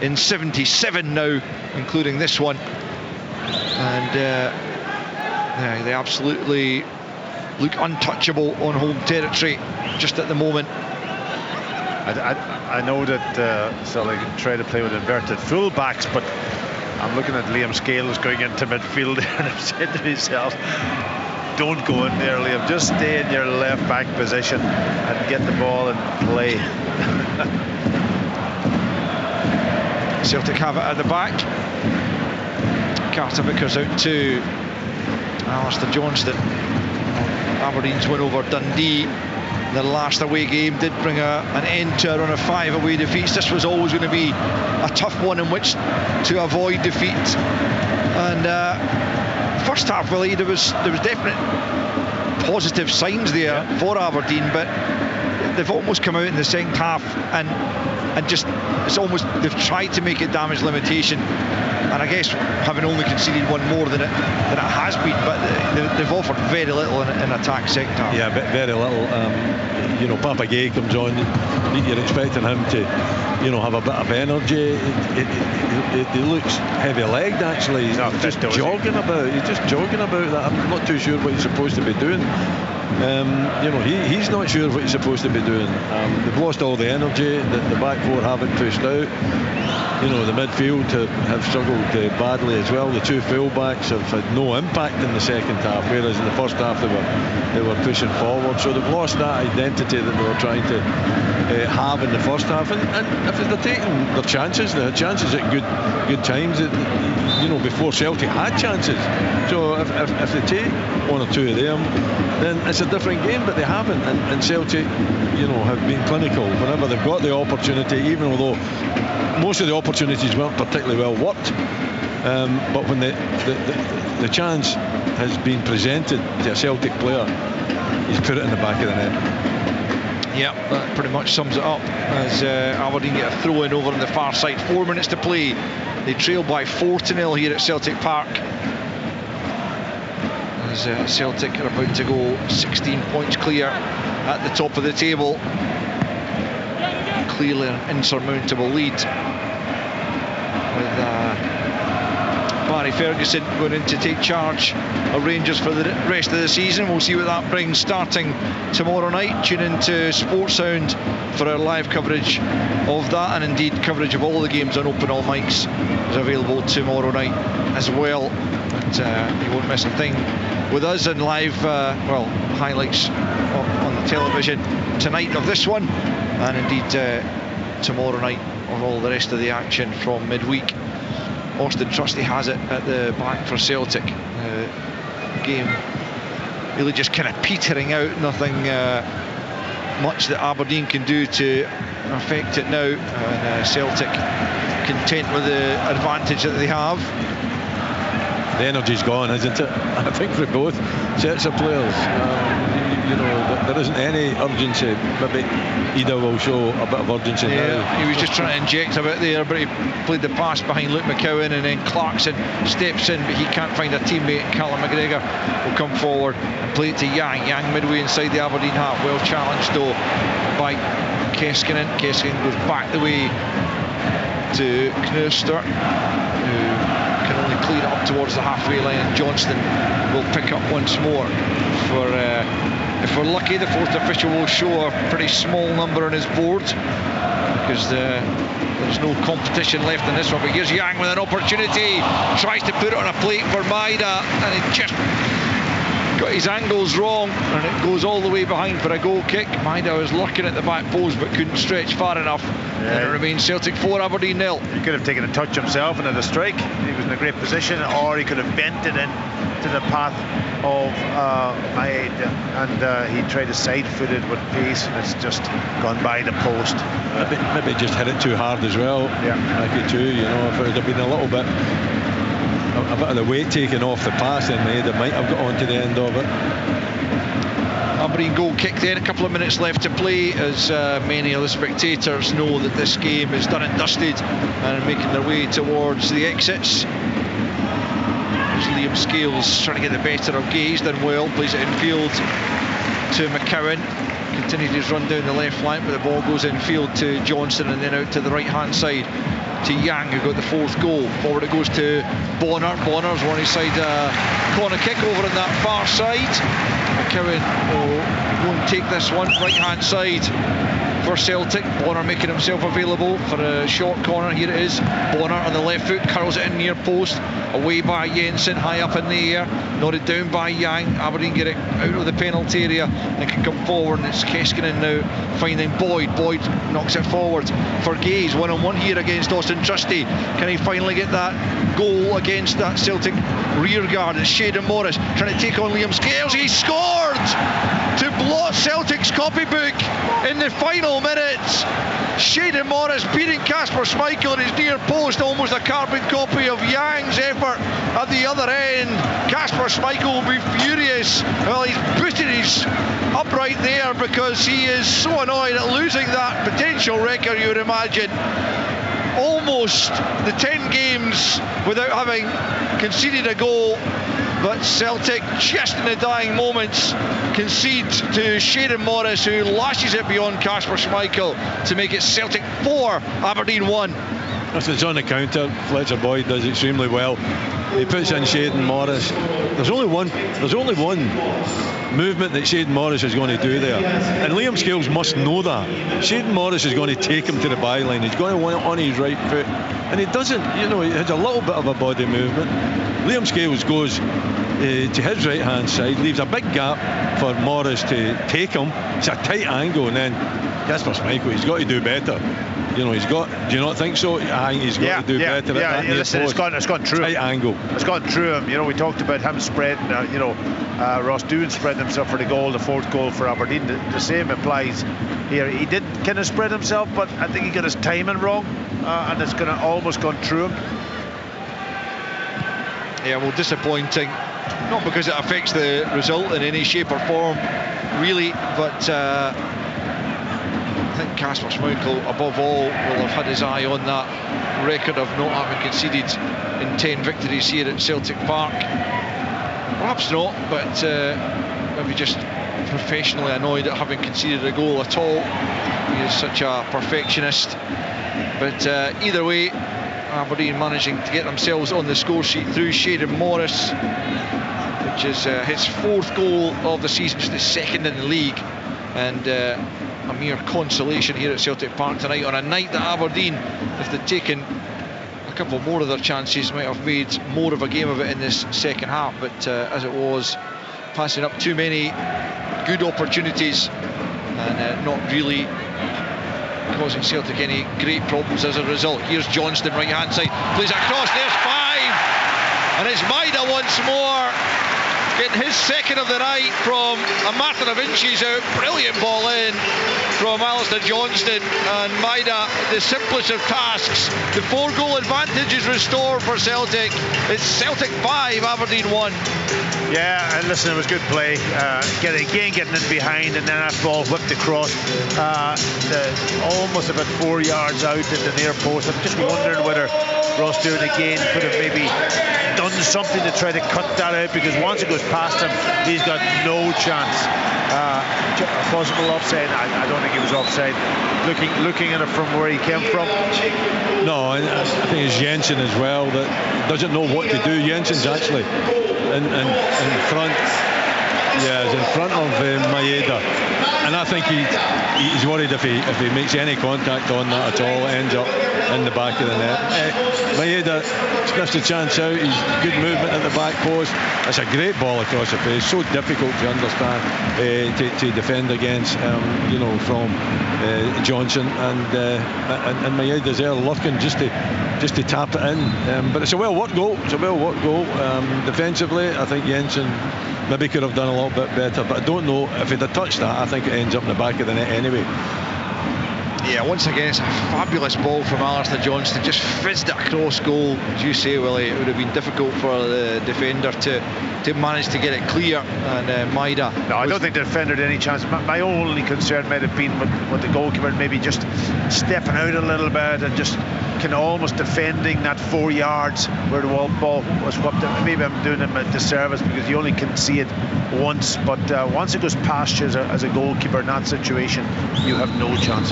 in 77 now, including this one, and they absolutely look untouchable on home territory just at the moment. I know that Celtic try to play with inverted full-backs, but I'm looking at Liam Scales going into midfield there, and I've said to myself, don't go in there, Liam, just stay in your left back position and get the ball and play. Celtic have it at the back. Carter Vickers out to Alistair Johnston. Aberdeen's win over Dundee, the last away game, did bring an end to a run of 5 away defeats. This was always going to be a tough one in which to avoid defeat, and first half, really, there was definite positive signs there for Aberdeen, but they've almost come out in the second half and just, it's almost, they've tried to make it damage limitation, and I guess having only conceded one more than it has been, but they've offered very little in attack second half. Yeah, very little. You know, Papa Gay comes on, you're expecting him to, you know, have a bit of energy. He looks heavy-legged, actually. He's just jogging about. He's just jogging about. That I'm not too sure what he's supposed to be doing. You know, he's not sure what he's supposed to be doing. They've lost all the energy. The back four haven't pushed out. You know, the midfield have struggled badly as well. The two full-backs have had no impact in the second half, whereas in the first half they were pushing forward. So they've lost that identity that they were trying to have in the first half. And if they're taking their chances, they had chances at good times. You know, before Celtic had chances. So if they take one or two of them, then it's a different game. But they haven't, and Celtic, you know, have been clinical whenever they've got the opportunity, even although most of the opportunities weren't particularly well worked. But when the chance has been presented to a Celtic player, he's put it in the back of the net. Yeah, that pretty much sums it up as Aberdeen get a throw in over on the far side. 4 minutes to play. They trail by 4-0 here at Celtic Park. As Celtic are about to go 16 points clear at the top of the table. Clearly an insurmountable lead with Barry Ferguson going in to take charge of Rangers for the rest of the season. We'll see what that brings starting tomorrow night. Tune in to Sportsound for our live coverage of that, and indeed coverage of all the games on Open All Mics is available tomorrow night as well. But you won't miss a thing with us, and live highlights on the television tonight of this one, and indeed tomorrow night of all the rest of the action from midweek. Austin Trusty has it at the back for Celtic. Game really just kind of petering out, nothing much that Aberdeen can do to affect it now, and Celtic content with the advantage that they have. The energy's gone, isn't it? I think for both sets of players. There isn't any urgency. Maybe Ida will show a bit of urgency now. He was just trying to inject a bit there, but he played the pass behind Luke McCowan, and then Clarkson steps in, but he can't find a teammate. Callum McGregor will come forward and play it to Yang. Yang midway inside the Aberdeen half. Well challenged though by Keskinen. Keskinen goes back the way to Knurster, who can only clear it up towards the halfway line, and Johnston will pick up once more for if we're lucky, the fourth official will show a pretty small number on his board, because there's no competition left in this one. But here's Yang with an opportunity, tries to put it on a plate for Maida, and he just got his angles wrong, and it goes all the way behind for a goal kick. Maida was looking at the back post but couldn't stretch far enough, and it remains Celtic 4, Aberdeen 0. He could have taken a touch himself and had a strike. He was in a great position, or he could have bent it in to the path of Maida, and he tried a side-footed with pace, and it's just gone by the post. Maybe just hit it too hard as well. Maybe too, if it would have been a little bit of the weight taken off the pass, then Maida might have got onto the end of it. Aberdeen goal kick then, a couple of minutes left to play, as many of the spectators know that this game is done and dusted and are making their way towards the exits. There's Liam Scales trying to get the better of Gaze, done well, plays it infield to McCowan, continues his run down the left flank, but the ball goes infield to Johnston and then out to the right hand side to Yang, who got the fourth goal. Forward it goes to Bonner. Bonner's one side corner kick over on that far side. McCowan will go and take this one, right hand side for Celtic. Bonner making himself available for a short corner. Here it is. Bonner on the left foot, curls it in near post, away by Jensen, high up in the air, nodded down by Yang. Aberdeen get it out of the penalty area and can come forward, and it's Keskinen now finding Boyd. Boyd knocks it forward for Gaze, 1-on-1 here against Austin Trusty. Can he finally get that goal against that Celtic rear guard? It's Shayden Morris trying to take on Liam Scales. He scored to blot Celtic's copybook in the final minutes. Shayden Morris beating Kasper Schmeichel at his near post, almost a carbon copy of Yang's effort at the other end. Kasper Schmeichel will be furious. Well, he's boosted his upright there because he is so annoyed at losing that potential record, you would imagine. Almost the 10 games without having conceded a goal, but Celtic, just in the dying moments, concede to Shayden Morris, who lashes it beyond Kasper Schmeichel to make it Celtic 4, Aberdeen 1. It's on the counter. Fletcher Boyd does extremely well. He puts in Shayden Morris. There's only one movement that Shayden Morris is going to do there, and Liam Scales must know that. Shayden Morris is going to take him to the byline. He's going to want it on his right foot, and he doesn't. He has a little bit of a body movement. Liam Scales goes to his right hand side, leaves a big gap for Morris to take him. It's a tight angle, and then Kasper Schmeichel, he's got to do better. He's got. Do you not think so? I think he's got to do better. Listen, it's gone through tight angle. It's gone through him. We talked about him spreading. Ross Doohan spreading himself for the goal, the fourth goal for Aberdeen. The same applies here. He did kind of spread himself, but I think he got his timing wrong, and it's almost gone through him. Yeah, well, disappointing Not because it affects the result in any shape or form, really, but I think Kasper Schmeichel, above all, will have had his eye on that record of not having conceded in 10 victories here at Celtic Park. Perhaps not, but maybe just professionally annoyed at having conceded a goal at all. He is such a perfectionist. But either way, Aberdeen managing to get themselves on the score sheet through Shayden Morris, which is his 4th goal of the season, just the 2nd in the league, and a mere consolation here at Celtic Park tonight, on a night that Aberdeen, if they'd taken a couple more of their chances, might have made more of a game of it in this second half. But as it was, passing up too many good opportunities and not really causing Celtic any great problems as a result. Here's Johnston, right hand side, plays across, there's 5, and it's Maida once more, getting his 2nd of the night from a matter of inches out. Brilliant ball in from Alistair Johnston, and Maida, the simplest of tasks. The 4-goal advantage is restored for Celtic. It's Celtic 5, Aberdeen 1. Yeah, and listen, it was good play. Getting in behind, and then that ball whipped across, almost about 4 yards out at the near post. I'm just wondering whether Ross Doohan again could have maybe done something to try to cut that out, because once it goes past him, he's got no chance. Possible offside? I don't think he was offside. Looking at it from where he came from. No, I think it's Jensen as well that doesn't know what to do. Jensen's actually in front. Yeah, he's in front of Maeda, and I think he's worried if he makes any contact on that at all, it ends up in the back of the net. Maeda sniffs the chance out. He's good movement at the back post. It's a great ball across the face. So difficult to understand, to defend against. From Johnson, and Maeda's there looking just to tap it in. But it's a well worked goal. Defensively, I think Jensen maybe could have done a little bit better, but I don't know if he'd have touched that. I think it ends up in the back of the net anyway. Yeah, once again, it's a fabulous ball from Alistair Johnston, just fizzed it across goal. As you say, Willie, it would have been difficult for the defender to manage to get it clear, and Maida... No, I don't think the defender had any chance. My only concern might have been with the goalkeeper maybe just stepping out a little bit and just kind of almost defending that 4 yards where the ball was whipped. Maybe I'm doing him a disservice because you only can see it once, but once it goes past you as a goalkeeper in that situation, you have no chance.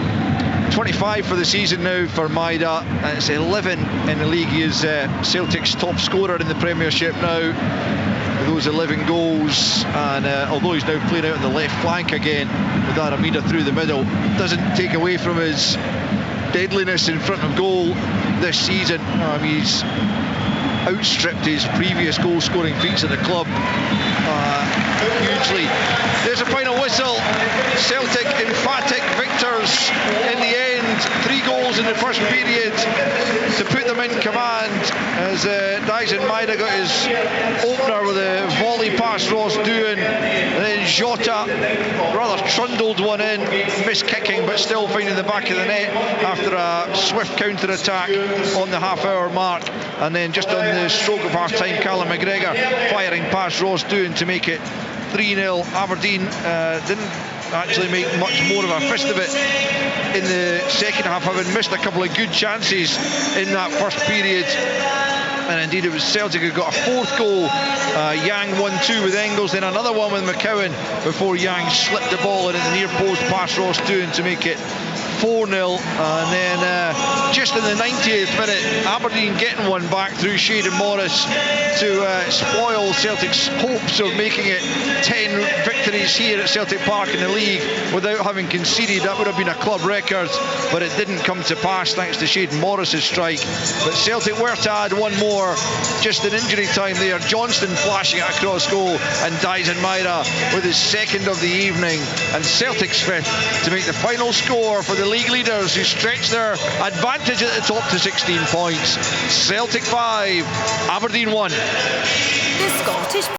25 for the season now for Maida, and it's 11 in the league. He is Celtic's top scorer in the Premiership now, with those 11 goals, and although he's now playing out on the left flank again with Aramida through the middle, doesn't take away from his deadliness in front of goal this season. He's outstripped his previous goal scoring feats at the club hugely. There's a final whistle. Celtic emphatic victors in the end. 3 goals in the first period to put them in command, as Dyson Maida got his opener with a volley past Ross Doohan, and then Jota rather trundled one in, missed kicking but still finding the back of the net after a swift counter attack on the half-hour mark, and then just on the stroke of half-time, Callum McGregor firing past Ross Doohan to make it 3-0. Aberdeen didn't actually make much more of a fist of it in the second half, having missed a couple of good chances in that first period. And indeed it was Celtic who got a 4th goal. Yang 1-2 with Engels, then another one with McCowan before Yang slipped the ball in at the near post past Ross Doohan to make it 4-0, and then just in the 90th minute, Aberdeen getting one back through Shayden Morris to spoil Celtic's hopes of making it 10 victories here at Celtic Park in the league without having conceded. That would have been a club record, but it didn't come to pass thanks to Shayden Morris's strike. But Celtic were to add one more just in injury time there. Johnston flashing it across goal, and Dyson Maida with his 2nd of the evening, and Celtic's 5th to make the final score for the league leaders, who stretch their advantage at the top to 16 points. Celtic 5, Aberdeen 1. The Scottish